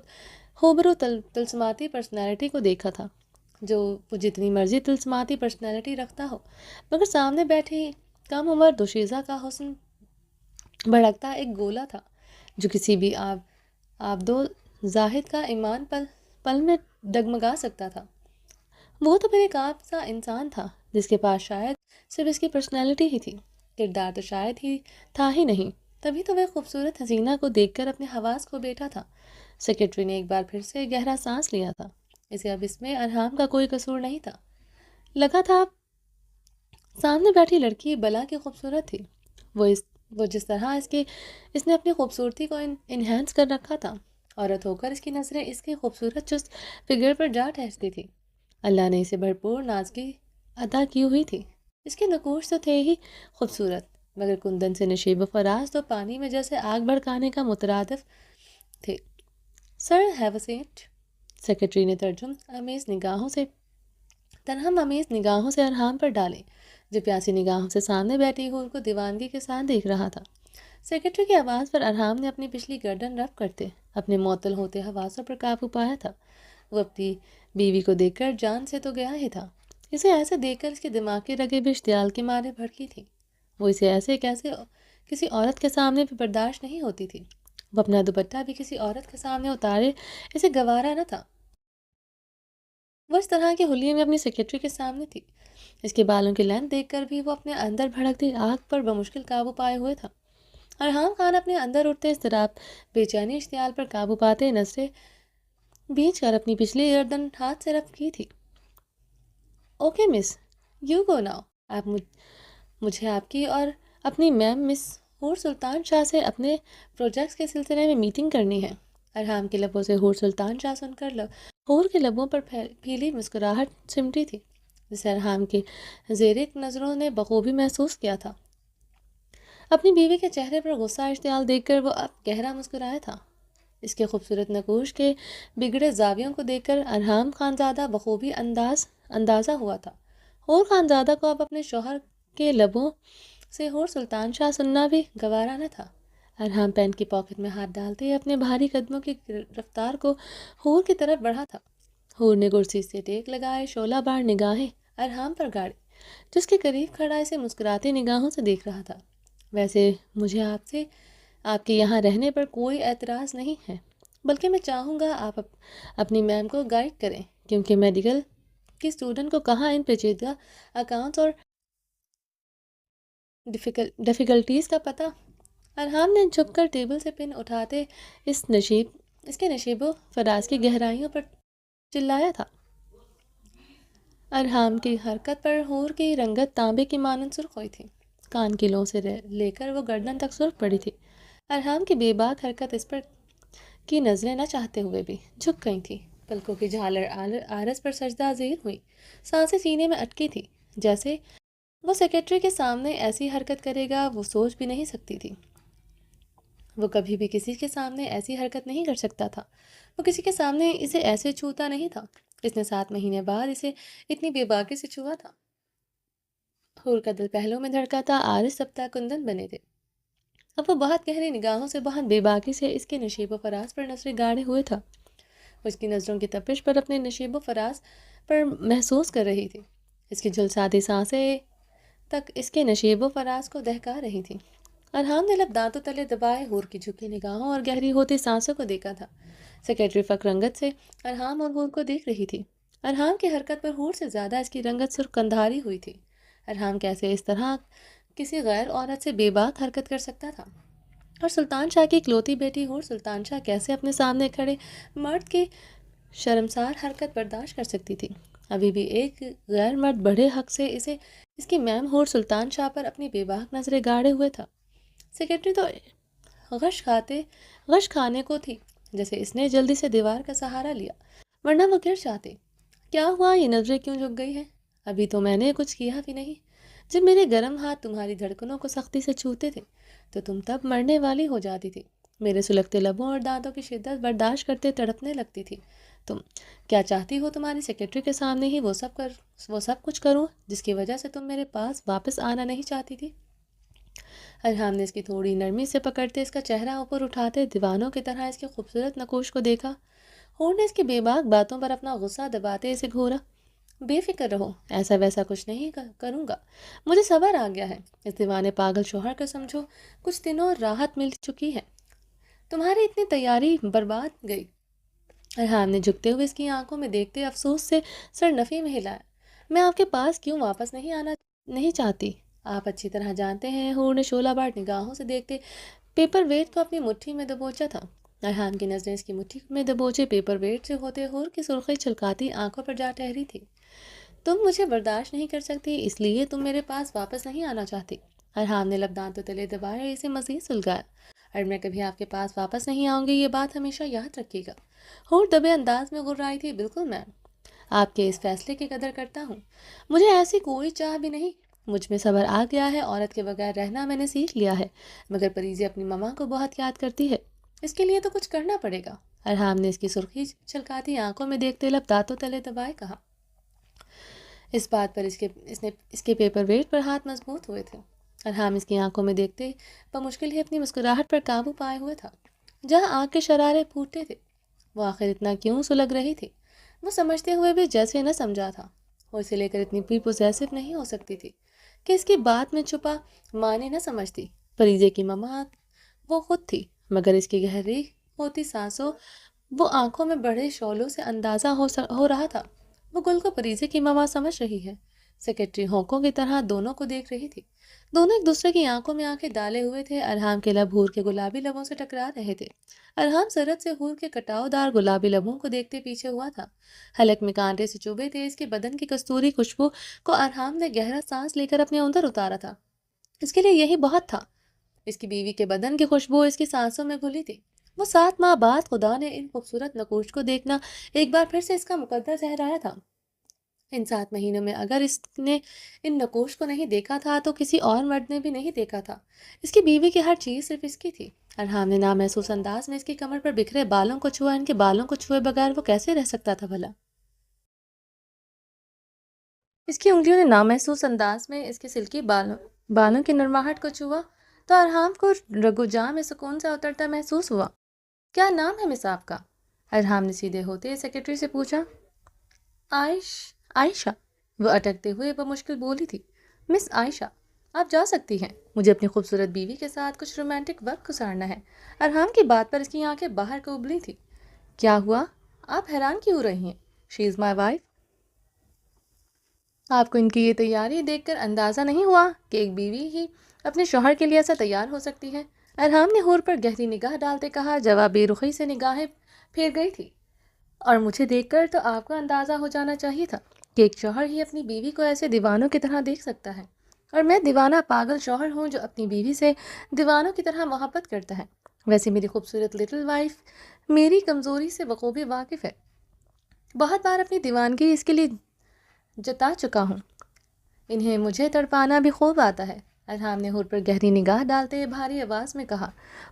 ہوبرو تلسماتی پرسنالٹی کو دیکھا تھا، جو وہ جتنی مرضی تلسماتی پرسنالٹی رکھتا ہو، مگر سامنے بیٹھی کم عمر دوشیزہ کا حسن بھڑکتا ایک گولا تھا، جو کسی بھی آبدو زاہد کا ایمان پل میں ڈگمگا سکتا تھا۔ وہ تو پھر ایک عام سا انسان تھا، جس کے پاس شاید صرف اس کی پرسنالٹی ہی تھی، کردار تو شاید ہی تھا ہی نہیں۔ تبھی تو وہ خوبصورت حسینہ کو دیکھ کر اپنے حواس کو بیٹھا تھا۔ سیکرٹری نے ایک بار پھر سے گہرا سانس لیا تھا۔ اسے اب اس میں ارحام کا کوئی قصور نہیں تھا۔ لگا تھا سامنے بیٹھی لڑکی بلا کی خوبصورت تھی۔ وہ جس طرح اس نے اپنی خوبصورتی کو انہینس کر رکھا تھا، عورت ہو کر اس کی نظریں اس کی خوبصورت چست فگر پر جا ٹھہرتی تھی۔ اللہ نے اسے بھرپور نازکی عطا کی ہوئی تھی۔ اس کے نقوش تو تھے ہی خوبصورت، مگر کندن سے نشیب و فراز تو پانی میں جیسے آگ بھڑکانے کا مترادف تھے۔ سر ہیو اے سیٹ، سیکرٹری نے ترہم امیز نگاہوں سے ارحام پر ڈالے، جو پیاسی نگاہوں سے سامنے بیٹھی ہور کو دیوانگی کے ساتھ دیکھ رہا تھا۔ سیکرٹری کی آواز پر ارحام نے اپنی پچھلی گردن رف کرتے اپنے معطل ہوتے حواسوں پر قابو پایا تھا۔ وہ اپنی بیوی کو دیکھ کر جان سے تو گیا ہی تھا، اسے ایسے دیکھ کر اس کے دماغ کی رگیں بھی اشتعال کے مارے بھڑکی تھی۔ وہ اسے ایسے کیسے کسی عورت کے سامنے بھی برداشت نہیں ہوتی تھی۔ وہ اپنا دوپٹہ بھی کسی عورت کے سامنے اتارے اسے گوارا نہ تھا۔ وہ اس طرح کے حلیے میں اپنی سیکرٹری کے سامنے تھی۔ اس کے بالوں کی لینتھ دیکھ کر بھی وہ اپنے اندر بھڑکتی آگ پر بمشکل قابو پائے ہوئے تھا۔ ارحام خان اپنے اندر اٹھتے اضطراب، بے چینی، اشتعال پر قابو پاتے نظریں بیچ کر اپنی پچھلی گردن ہاتھ سے رف کی تھی۔ Okay miss, you go now. آپ مجھے آپ کی اور اپنی میم مس حور سلطان شاہ سے اپنے پروجیکٹس کے سلسلے میں میٹنگ کرنی ہے۔ ارحام کے لبوں سے حور سلطان شاہ سن کر حور کے لبوں پر پھیلی مسکراہٹ سمٹی تھی، جسے ارحام کی زیرک نظروں نے بخوبی محسوس کیا تھا۔ اپنی بیوی کے چہرے پر غصہ اشتعال دیکھ کر وہ اب گہرا مسکرایا تھا۔ اس کے خوبصورت نقوش کے بگڑے زاویوں کو دیکھ کر ارحام خانزادہ بخوبی اندازہ ہوا تھا۔ حور خانزادہ کو اب اپنے شوہر کے لبوں سے حور سلطان شاہ سننا بھی گوارا نہ تھا۔ ارحام پینٹ کی پاکٹ میں ہاتھ ڈالتے اپنے بھاری قدموں کی رفتار کو حور کی طرف بڑھا تھا۔ حور نے کرسی سے ٹیک لگائے شعلہ بار نگاہیں ارحام پر گاڑی، جس کے قریب کھڑا اسے مسکراتی نگاہوں سے دیکھ رہا تھا۔ ویسے مجھے آپ کے یہاں رہنے پر کوئی اعتراض نہیں ہے، بلکہ میں چاہوں گا آپ اپنی میم کو گائیڈ کریں، کیونکہ میڈیکل کی اسٹوڈنٹ کو کہاں ان پیچیدہ اکاؤنٹس اور ڈیفیکلٹیز کا پتہ۔ ارحام نے جھک کر ٹیبل سے پن اٹھاتے اس کے نشیب و فراز کی گہرائیوں پر چلایا تھا۔ ارحام کی حرکت پر حور کی رنگت تانبے کی مانند سرخ ہوئی تھی، کان کی لو سے لے کر وہ گردن تک سرخ پڑی تھی۔ ارحام کی بے باک حرکت اس پر کی نظریں نہ چاہتے ہوئے بھی جھک گئی تھی، پلکوں کی جھالر آرس پر سجدہ زیر ہوئی، سانسیں سینے میں اٹکی تھی، جیسے وہ سیکرٹری کے سامنے ایسی حرکت کرے گا وہ سوچ بھی نہیں سکتی تھی۔ وہ کبھی بھی کسی کے سامنے ایسی حرکت نہیں کر سکتا تھا، وہ کسی کے سامنے اسے ایسے چھوتا نہیں تھا۔ اس نے 7 مہینے بعد اسے اتنی بے باکی سے چھوا تھا۔ حور کا دل پہلوں میں دھڑکا تھا، آرس سبتا کندن بنے تھے۔ اب وہ بہت گہری نگاہوں سے بہت بے باکی سے اس کے نشیب و فراز پر نظریں گاڑے ہوئے تھا۔ وہ اس کی نظروں کی تپش پر اپنے نشیب و فراز پر محسوس کر رہی تھی۔ اس کی جھلساتی سانسیں تک اس کے نشیب و فراز کو دہکا رہی تھی۔ ارحام نے لب دانتوں تلے دبائے حور کی جھکی نگاہوں اور گہری ہوتی سانسوں کو دیکھا تھا۔ سیکرٹری فقر رنگت سے ارحام اور حور کو دیکھ رہی تھی۔ ارحام کی حرکت پر حور سے زیادہ اس کی رنگت سرخ قندھاری ہوئی تھی۔ ارحام کیسے اس طرح کسی غیر عورت سے بے باک حرکت کر سکتا تھا، اور سلطان شاہ کی اکلوتی بیٹی ہو سلطان شاہ کیسے اپنے سامنے کھڑے مرد کی شرمسار حرکت برداشت کر سکتی تھی؟ ابھی بھی ایک غیر مرد بڑے حق سے اس کی میم ہور سلطان شاہ پر اپنی بے باک نظریں گاڑے ہوئے تھا۔ سیکرٹری تو غش کھانے کو تھی، جیسے اس نے جلدی سے دیوار کا سہارا لیا، ورنہ وہ گر جاتے۔ کیا ہوا؟ یہ نظریں کیوں جھک گئی ہیں؟ ابھی تو میں نے کچھ کیا بھی نہیں۔ جب میرے گرم ہاتھ تمہاری دھڑکنوں کو سختی سے چھوتے تھے تو تم تب مرنے والی ہو جاتی تھی، میرے سلگتے لبوں اور دانتوں کی شدت برداشت کرتے تڑپنے لگتی تھی۔ تم کیا چاہتی ہو تمہاری سیکرٹری کے سامنے ہی وہ سب کچھ کروں جس کی وجہ سے تم میرے پاس واپس آنا نہیں چاہتی تھی؟ ارحام نے اس کی تھوڑی نرمی سے پکڑتے اس کا چہرہ اوپر اٹھاتے دیوانوں کی طرح اس کے خوبصورت نقوش کو دیکھا۔ ہور نے اس کی بے باک باتوں پر اپنا غصہ دباتے اسے گھورا۔ بے فکر رہو، ایسا ویسا کچھ نہیں کروں گا، مجھے صبر آ گیا ہے۔ اس دیوانے پاگل شوہر کو سمجھو، کچھ دنوں راحت مل چکی ہے، تمہاری اتنی تیاری برباد گئی۔ ارحام نے جھکتے ہوئے اس کی آنکھوں میں دیکھتے افسوس سے سر نفی میں ہلایا۔ میں آپ کے پاس کیوں واپس نہیں آنا نہیں چاہتی؟ آپ اچھی طرح جانتے ہیں، ہور نے شعلہ بار نگاہوں سے دیکھتے پیپر ویٹ کو اپنی مٹھی میں دبوچا تھا۔ ارحام کی نظریں اس کی مٹھی میں دبوچے پیپر ویٹ سے ہوتے ہور کی سرخی چھلکاتی آنکھوں پر جا ٹھہری تھی۔ تم مجھے برداشت نہیں کر سکتی، اس لیے تم میرے پاس واپس نہیں آنا چاہتی۔ ارحام نے لب دانتوں تلے دبائے اسے مزید سلگایا۔ اور میں کبھی آپ کے پاس واپس نہیں آؤں گی، یہ بات ہمیشہ یاد رکھیے گا۔ ہور دبے انداز میں گررائی تھی۔ بالکل میم، آپ کے اس فیصلے کی قدر کرتا ہوں، مجھے ایسی کوئی چاہ بھی نہیں، مجھ میں صبر آ گیا ہے، عورت کے بغیر رہنا میں نے سیکھ لیا ہے، مگر پریزی اپنی ماما کو بہت یاد کرتی ہے، اس کے لیے تو کچھ کرنا پڑے گا۔ ارحام نے اس کی سرخی چھلکاتی آنکھوں میں دیکھتے لب دانتوں تلے دبائے کہا۔ اس بات پر اس کے پیپر ویٹ پر ہاتھ مضبوط ہوئے تھے۔ ارحام اس کی آنکھوں میں دیکھتے بمشکل ہی اپنی مسکراہٹ پر قابو پائے ہوئے تھا۔ جہاں آنکھ کے شرارے پھوٹتے تھے وہ آخر اتنا کیوں سلگ رہی تھی؟ وہ سمجھتے ہوئے بھی جیسے نہ سمجھا تھا، وہ اسے لے کر اتنی بھی پوزیسو نہیں ہو سکتی تھی کہ اس کی بات میں چھپا معنی نہ سمجھتی۔ فریزے کی ماما وہ خود تھی، مگر اس کی گہری ہوتی سانسوں وہ آنکھوں میں بڑے شعلوں سے اندازہ ہو رہا تھا، وہ گل کو فریزے کی ماما سمجھ رہی ہے۔ سیکرٹری ہونکوں کی طرح دونوں کو دیکھ رہی تھی، دونوں ایک دوسرے کی آنکھوں میں آنکھیں ڈالے ہوئے تھے۔ ارحام کے لب ہور کے گلابی لبوں سے ٹکرا رہے تھے۔ ارحام سرت سے ہور کے کٹاؤ دار گلابی لبوں کو دیکھتے پیچھے ہوا تھا۔ حلق میں کانٹے سے چبھے تھے اس کے بدن کی کستوری خوشبو کو ارحام نے گہرا سانس لے کر اپنے اندر اتارا تھا۔ اس کے لیے یہی بہت تھا۔ اس کی بیوی کے بدن کی خوشبو اس کی سانسوں میں گھلی تھی۔ وہ 7 ماہ بعد خدا نے ان خوبصورت نقوش کو دیکھنا ایک بار پھر سے اس کا مقدر ٹھہرایا تھا۔ ان 7 مہینوں میں اگر اس نے ان نقوش کو نہیں دیکھا تھا تو کسی اور مرد نے بھی نہیں دیکھا تھا۔ اس کی بیوی کی ہر چیز صرف اس کی تھی۔ ارحام نے نامحسوس انداز میں اس کی کمر پر بکھرے بالوں کو چھوا۔ ان کے بالوں کو چھوئے بغیر وہ کیسے رہ سکتا تھا بھلا؟ اس کی انگلیوں نے نامحسوس انداز میں اس کے سلکی بالوں کی نرماہٹ کو چھوا تو ارحام کو رگو جاں میں سکون سے اترتا محسوس ہوا۔ کیا نام ہے مس آپ کا؟ ارحام نے سیدھے ہوتے سیکرٹری سے پوچھا۔ عائشہ، وہ اٹکتے ہوئے بمشکل بولی تھی۔ مس عائشہ، آپ جا سکتی ہیں، مجھے اپنی خوبصورت بیوی کے ساتھ کچھ رومانٹک وقت گزارنا ہے۔ ارحام کی بات پر اس کی آنکھیں باہر کو ابلی تھی۔ کیا ہوا؟ آپ حیران کیوں رہی ہیں؟ شی از مائی وائف۔ آپ کو ان کی یہ تیاری دیکھ کر اندازہ نہیں ہوا کہ ایک بیوی ہی اپنے شوہر کے لیے ایسا تیار ہو سکتی ہے؟ ارحام نے ہور پر گہری نگاہ ڈالتے کہا۔ جواب بے رخی سے نگاہیں پھیر گئی تھی۔ اور مجھے دیکھ کر تو آپ کو اندازہ ہو جانا چاہیے تھا کہ ایک شوہر ہی اپنی بیوی کو ایسے دیوانوں کی طرح دیکھ سکتا ہے، اور میں دیوانہ پاگل شوہر ہوں جو اپنی بیوی سے دیوانوں کی طرح محبت کرتا ہے۔ ویسے میری خوبصورت لٹل وائف میری کمزوری سے بخوبی واقف ہے، بہت بار اپنی دیوانگی اس کے لیے جتا چکا ہوں، انہیں مجھے تڑپانا بھی خوب آتا ہے۔ ارحام نے ہور پر گہری نگاہ ڈالتے بھاری آواز میں کہا۔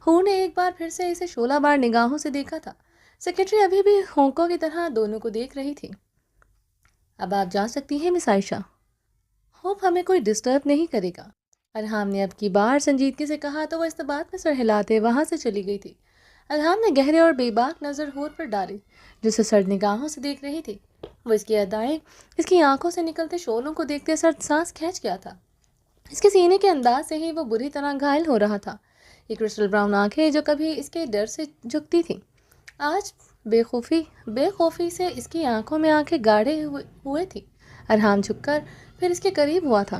ہور نے ایک بار پھر سے اسے شعلہ بار نگاہوں سے دیکھا تھا۔ سیکرٹری ابھی بھی ہونکوں کی طرح دونوں کو دیکھ رہی تھی۔ اب آپ جا سکتی ہیں مس عائشہ، ہوپ ہمیں کوئی ڈسٹرب نہیں کرے گا۔ ارحام نے اب کی بار سنجیدگی سے کہا تو وہ استباق میں سر ہلاتے وہاں سے چلی گئی تھی۔ ارحام نے گہرے اور بے باک نظر ہور پر ڈالی جسے سرد نگاہوں سے دیکھ رہی تھی۔ وہ اس کی ادائیں اس کی آنکھوں سے نکلتے شعلوں کو دیکھتے سرد سانس کھینچ گیا تھا۔ اس کے سینے کے انداز سے ہی وہ بری طرح گھائل ہو رہا تھا۔ یہ کرسٹل براؤن آنکھیں جو کبھی اس کے ڈر سے جھکتی تھیں، آج بے خوفی سے اس کی آنکھوں میں آنکھیں گاڑے ہوئے تھی۔ ارحام جھک کر پھر اس کے قریب ہوا تھا۔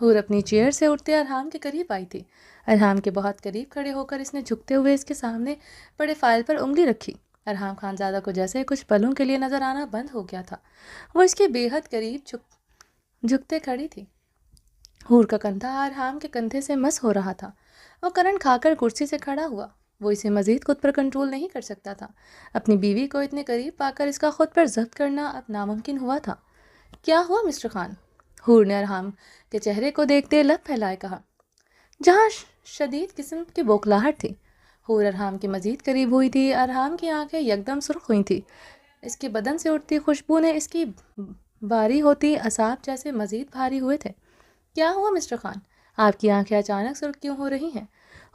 ہور اپنی چیئر سے اٹھتے ارحام کے قریب آئی تھی۔ ارحام کے بہت قریب کھڑے ہو کر اس نے جھکتے ہوئے اس کے سامنے پڑے فائل پر انگلی رکھی۔ ارحام خانزادہ کو جیسے کچھ پلوں کے لیے نظر آنا بند ہو گیا تھا۔ وہ اس کے بے حد قریب جھکتے کھڑی تھی۔ ہور کا کندھا ارحام کے کندھے سے مس ہو رہا تھا۔ وہ کرنٹ کھا کر کرسی سے کھڑا ہوا۔ وہ اسے مزید خود پر کنٹرول نہیں کر سکتا تھا۔ اپنی بیوی کو اتنے قریب پا کر اس کا خود پر ضبط کرنا اب ناممکن ہوا تھا۔ کیا ہوا مسٹر خان؟ ہور نے ارحام کے چہرے کو دیکھتے لب پھیلائے کہا، جہاں شدید قسم کی بوکھلاہٹ تھی۔ ہور ارحام کے مزید قریب ہوئی تھی۔ ارحام کی آنکھیں یکدم سرخ ہوئی تھیں۔ اس کے بدن سے اٹھتی خوشبو نے اس کی باری ہوتی اعصاب جیسے مزید بھاری ہوئے تھے۔ کیا ہوا مسٹر خان؟ آپ کی آنکھیں اچانک سرخ کیوں ہو رہی ہیں؟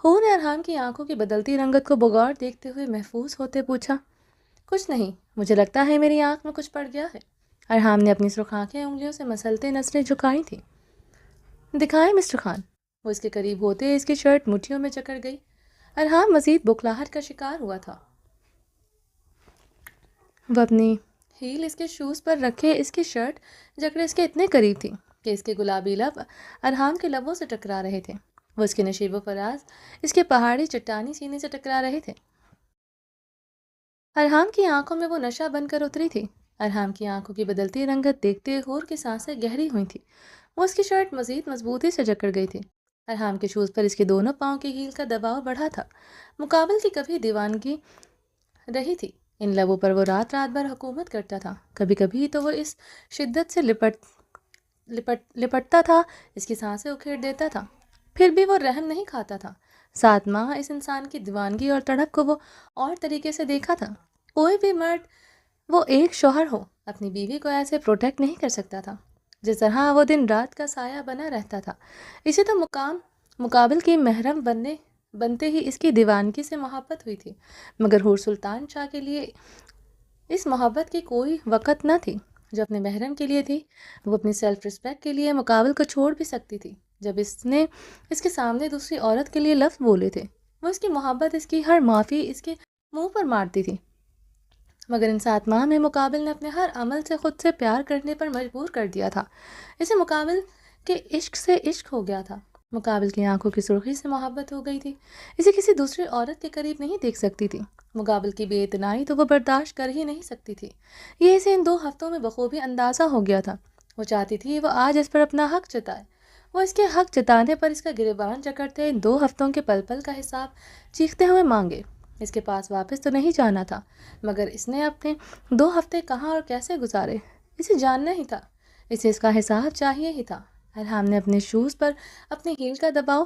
ہور نے ارحام کی آنکھوں کی بدلتی رنگت کو بغور دیکھتے ہوئے محفوظ ہوتے پوچھا۔ کچھ نہیں، مجھے لگتا ہے میری آنکھ میں کچھ پڑ گیا ہے۔ ارحام نے اپنی سرخ آنکھیں انگلیوں سے مسلتے نظریں جھکائی تھیں۔ دکھائیں مسٹر خان۔ وہ اس کے قریب ہوتے اس کی شرٹ مٹھیوں میں جکڑ گئی۔ ارحام مزید بخلاہٹ کا شکار ہوا تھا۔ وہ اپنی ہیل اس کے شوز پر رکھے اس کی شرٹ جکڑے اس کے اتنے قریب تھی کہ اس کے گلابی لب ارحام کے لبوں سے ٹکرا رہے تھے۔ وہ اس کے نشیب و فراز اس کے پہاڑی چٹانی سینے سے ٹکرا رہے تھے۔ ارحام کی آنکھوں میں وہ نشہ بن کر اتری تھی۔ ارحام کی آنکھوں کی بدلتی رنگت دیکھتے ہور کی سانسیں گہری ہوئی تھیں۔ وہ اس کی شرٹ مزید مضبوطی سے جکڑ گئی تھی۔ ارحام کے شوز پر اس کے دونوں پاؤں کی ہیل کا دباؤ بڑھا تھا۔ مقابل کی کبھی دیوانگی رہی تھی۔ ان لبوں پر وہ رات رات بھر حکومت کرتا تھا۔ کبھی کبھی تو وہ اس شدت سے لپٹتا تھا، اس کی سانسیں اکھیڑ دیتا تھا، پھر بھی وہ رحم نہیں کھاتا تھا۔ 7 ماہ اس انسان کی دیوانگی اور تڑپ کو وہ اور طریقے سے دیکھا تھا۔ کوئی بھی مرد، وہ ایک شوہر ہو، اپنی بیوی کو ایسے پروٹیکٹ نہیں کر سکتا تھا جس طرح وہ دن رات کا سایہ بنا رہتا تھا۔ اسے تو مقابل کی محرم بنتے ہی اس کی دیوانگی سے محبت ہوئی تھی، مگر حور سلطان شاہ کے لیے اس محبت کی کوئی وقت نہ تھی جو اپنے محرم کے لیے تھی۔ وہ اپنی سیلف رسپیکٹ کے لیے مقابل کو چھوڑ بھی سکتی تھی۔ جب اس نے اس کے سامنے دوسری عورت کے لیے لفظ بولے تھے، وہ اس کی محبت، اس کی ہر معافی اس کے منہ پر مارتی تھی، مگر ان 7 ماہ میں مقابل نے اپنے ہر عمل سے خود سے پیار کرنے پر مجبور کر دیا تھا۔ اسے مقابل کے عشق سے عشق ہو گیا تھا۔ مقابل کی آنکھوں کی سرخی سے محبت ہو گئی تھی۔ اسے کسی دوسری عورت کے قریب نہیں دیکھ سکتی تھی۔ مقابل کی بے اعتنائی تو وہ برداشت کر ہی نہیں سکتی تھی۔ یہ اسے ان 2 ہفتوں میں بخوبی اندازہ ہو گیا تھا۔ وہ چاہتی تھی وہ آج اس پر اپنا حق جتائے۔ وہ اس کے حق جتانے پر اس کا گریبان جکڑتے ان 2 ہفتوں کے پل پل کا حساب چیختے ہوئے مانگے۔ اس کے پاس واپس تو نہیں جانا تھا، مگر اس نے اپنے 2 ہفتے کہاں اور کیسے گزارے اسے جاننا ہی تھا۔ اسے اس کا حساب چاہیے ہی تھا۔ ارحام نے اپنے شوز پر اپنی ہیل کا دباؤ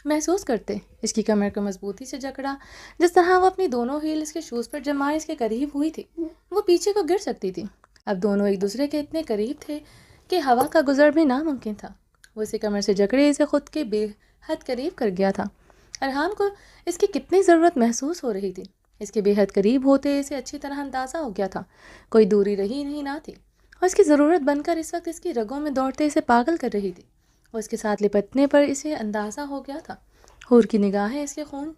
محسوس کرتے اس کی کمر کو مضبوطی سے جکڑا۔ جس طرح وہ اپنی دونوں ہیل اس کے شوز پر جمائے اس کے قریب ہوئی تھی، وہ پیچھے کو گر سکتی تھی۔ اب دونوں ایک دوسرے کے اتنے قریب تھے کہ ہوا کا گزر بھی ناممکن تھا۔ وہ اسے کمر سے جکڑے اسے خود کے بے حد قریب کر گیا تھا۔ ارحام کو اس کی کتنی ضرورت محسوس ہو رہی تھی۔ اس کے بے حد قریب ہوتے اسے اچھی طرح اندازہ ہو گیا تھا، کوئی دوری رہی نہیں نہ تھی، اور اس کی ضرورت بن کر اس وقت اس کی رگوں میں دوڑتے اسے پاگل کر رہی تھی۔ وہ اس کے ساتھ لپٹنے پر اسے اندازہ ہو گیا تھا۔ حور کی نگاہیں اس کے خون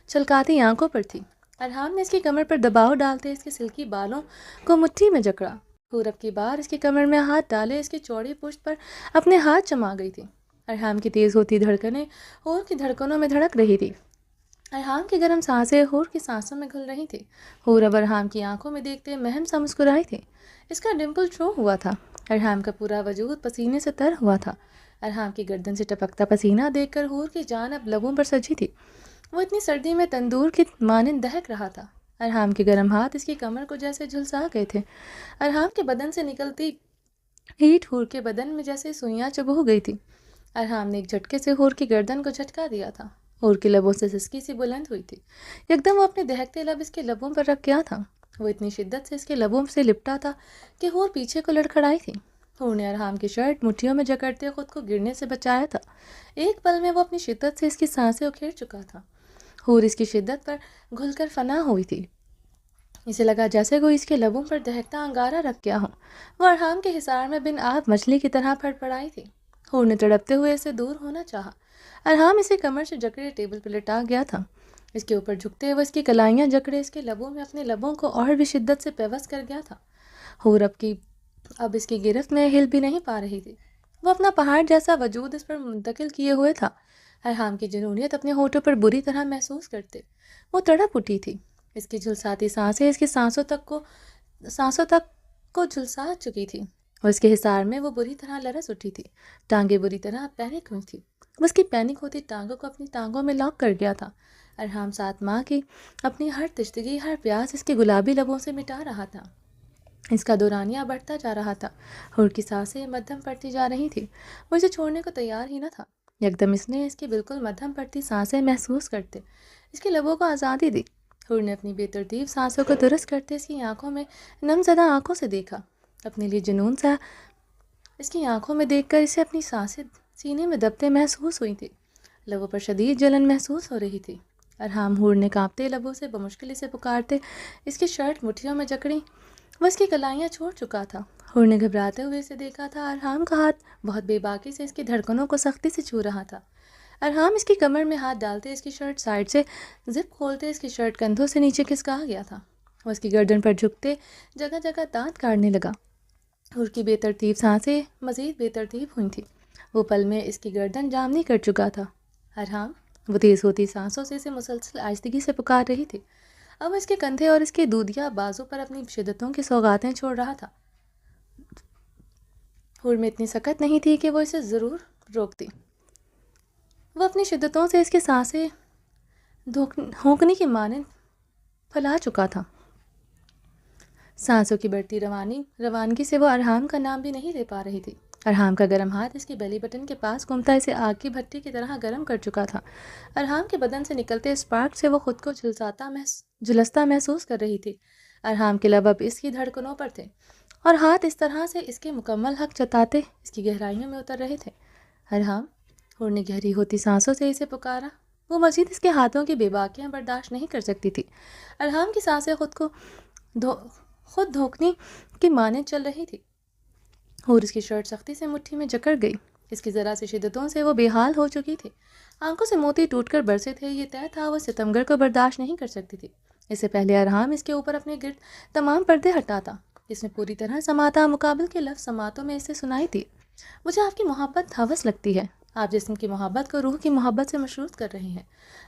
چھلکاتی آنکھوں پر تھی۔ ارحام نے اس کی کمر پر دباؤ ڈالتے اس کے سلکی بالوں کو مٹھی میں جکڑا۔ حور اب کی بار اس کی کمر میں ہاتھ ڈالے اس کی چوڑی پشت پر اپنے ہاتھ جما گئی تھی۔ ارحام کی تیز ہوتی دھڑکنیں حور کی دھڑکنوں میں دھڑک رہی تھی۔ ارحام کی گرم سانسیں حور کی سانسوں میں گھل رہی تھی۔ حور اب ارحام کی آنکھوں میں دیکھتے مہم سا مسکرائی تھی۔ اس کا ڈمپل شو ہوا تھا۔ ارحام کا پورا وجود پسینے سے تر ہوا تھا۔ ارحام کی گردن سے ٹپکتا پسینہ دیکھ کر حور کی جان اب لبوں پر سجی تھی۔ وہ اتنی سردی میں تندور کی مانند دہک رہا تھا۔ ارحام کے گرم ہاتھ اس کی کمر کو جیسے جھلسا گئے تھے۔ ارحام کے بدن سے نکلتی ہیٹ حور کے بدن میں جیسے سوئیاں چبھو گئی تھی۔ ارحام نے ایک جھٹکے سے حور کی گردن کو جھٹکا دیا تھا۔ حور کے لبوں سے سسکی سی بلند ہوئی تھی۔ یکدم وہ اپنے دہکتے لب اس کے لبوں پر رکھ گیا تھا۔ وہ اتنی شدت سے اس کے لبوں سے لپٹا تھا کہ حور پیچھے کو لڑکھڑائی تھی۔ حور نے ارحام کی شرٹ مٹھیوں میں جکڑتے خود کو گرنے سے بچایا تھا۔ ایک پل میں وہ اپنی شدت سے اس کی سانسیں اکھیڑ چکا تھا۔ حور اس کی شدت پر گھل کر فنا ہوئی تھی۔ اسے لگا جیسے کوئی اس کے لبوں پر دہکتا انگارہ رکھ گیا ہو۔ وہ ارحام کے حصار میں بن آب مچھلی کی طرح پھڑ پڑائی تھی۔ حور نے تڑپتے ہوئے اسے دور ہونا چاہا۔ ارحام اسے کمر سے جکڑے ٹیبل پر لٹا گیا تھا۔ اس کے اوپر جھکتے ہوئے اس کی کلائیاں جکڑے اس کے لبوں میں اپنے لبوں کو اور بھی شدت سے پیوست کر گیا تھا۔ حور اب اس کی گرفت میں ہل بھی نہیں پا رہی تھی۔ وہ اپنا پہاڑ جیسا وجود اس پر منتقل کیے ہوئے تھا۔ ارحام کی جنونیت اپنے ہونٹوں پر بری طرح محسوس کرتے وہ تڑپ اٹھی تھی۔ اس کی جھلساتی سانسیں اس کی سانسوں تک کو جھلسا چکی تھی، اور اس کے حصار میں وہ بری طرح لرز اٹھی تھی۔ ٹانگیں بری طرح پینک ہوئی تھی۔ وہ اس کی پینک ہوتی ٹانگوں کو اپنی ٹانگوں میں لاک کر گیا تھا۔ ارحام 7 ماہ کی اپنی ہر تشتگی، ہر پیاس اس کے گلابی لبوں سے مٹا رہا تھا۔ اس کا دورانیہ بڑھتا جا رہا تھا، اور کی سانسیں مدھم پڑتی جا رہی تھی۔ وہ اسے چھوڑنے کو تیار ہی نہ تھا۔ یکدم اس نے اس کی بالکل مدھم پڑتی سانسیں محسوس کرتے اس کے لبوں کو آزادی دی۔ حور نے اپنی بے ترتیب سانسوں کو درست کرتے اس کی آنکھوں میں نم زدہ آنکھوں سے دیکھا۔ اپنے لیے جنون سا اس کی آنکھوں میں دیکھ کر اسے اپنی سانسیں سینے میں دبتے محسوس ہوئی تھی۔ لبوں پر شدید جلن محسوس ہو رہی تھی۔ ارحام حور نے کانپتے لبوں سے بمشکل اسے پکارتے اس کی شرٹ مٹھیوں میں جکڑی۔ وہ اس کی کلائیاں چھوڑ چکا تھا۔ حور نے گھبراتے ہوئے اسے دیکھا تھا۔ ارحام کا ہاتھ بہت بے باکی سے اس کی دھڑکنوں کو سختی سے چھو رہا تھا۔ ارحام اس کی کمر میں ہاتھ ڈالتے اس کی شرٹ سائڈ سے زپ کھولتے اس کی شرٹ کندھوں سے نیچے کھسکا گیا تھا۔ وہ اس کی گردن پر جھکتے جگہ جگہ دانت کاٹنے لگا۔ حور کی بے ترتیب سانسیں مزید بے ترتیب ہوئی تھیں۔ وہ پل میں اس کی گردن جامنی کر چکا تھا۔ ارحام، وہ تیز ہوتی سانسوں سے اسے مسلسل آہستگی سے پکار رہی تھی۔ اب اس کے کندھے اور اس کے دودیا بازو پر اپنی شدتوں کی سوغاتیں چھوڑ رہا تھا۔ حور میں اتنی سکت نہیں تھی کہ وہ اسے ضرور روکتی۔ وہ اپنی شدتوں سے اس کے سانسیں ہونکنے کی مانند پھیلا چکا تھا۔ سانسوں کی بڑھتی روانگی سے وہ ارحام کا نام بھی نہیں لے پا رہی تھی۔ ارحام کا گرم ہاتھ اس کی بیلی بٹن کے پاس گھومتا اسے آگ کی بھٹی کی طرح گرم کر چکا تھا۔ ارحام کے بدن سے نکلتے اسپارک سے وہ خود کو جھلستا محسوس کر رہی تھی۔ ارحام کے لب اب اس کی دھڑکنوں پر تھے، اور ہاتھ اس طرح سے اس کے مکمل حق جتاتے اس کی گہرائیوں میں اتر رہے تھے۔ ارحام، حور نے گہری ہوتی سانسوں سے اسے پکارا۔ وہ مزید اس کے ہاتھوں کی بے باکیاں برداشت نہیں کر سکتی تھی۔ ارحام کی سانسیں خود دھوکنے کی مانند چل رہی تھی۔ حور اس کی شرٹ سختی سے مٹھی میں جکڑ گئی۔ اس کی ذرا سی شدتوں سے وہ بے حال ہو چکی تھی۔ آنکھوں سے موتی ٹوٹ کر برسے تھے۔ یہ طے تھا وہ ستمگر کو برداشت نہیں کر سکتی تھی۔ اس سے پہلے ارحام اس کے اوپر اپنے گرد تمام پردے ہٹاتا، اس میں پوری طرح سماتا۔ مقابل کے لفظ سماعتوں میں اسے سنائی تھی: مجھے آپ کی محبت ہوس لگتی ہے۔ آپ جسم کی محبت کو روح کی محبت سے مشروط کر رہے ہیں۔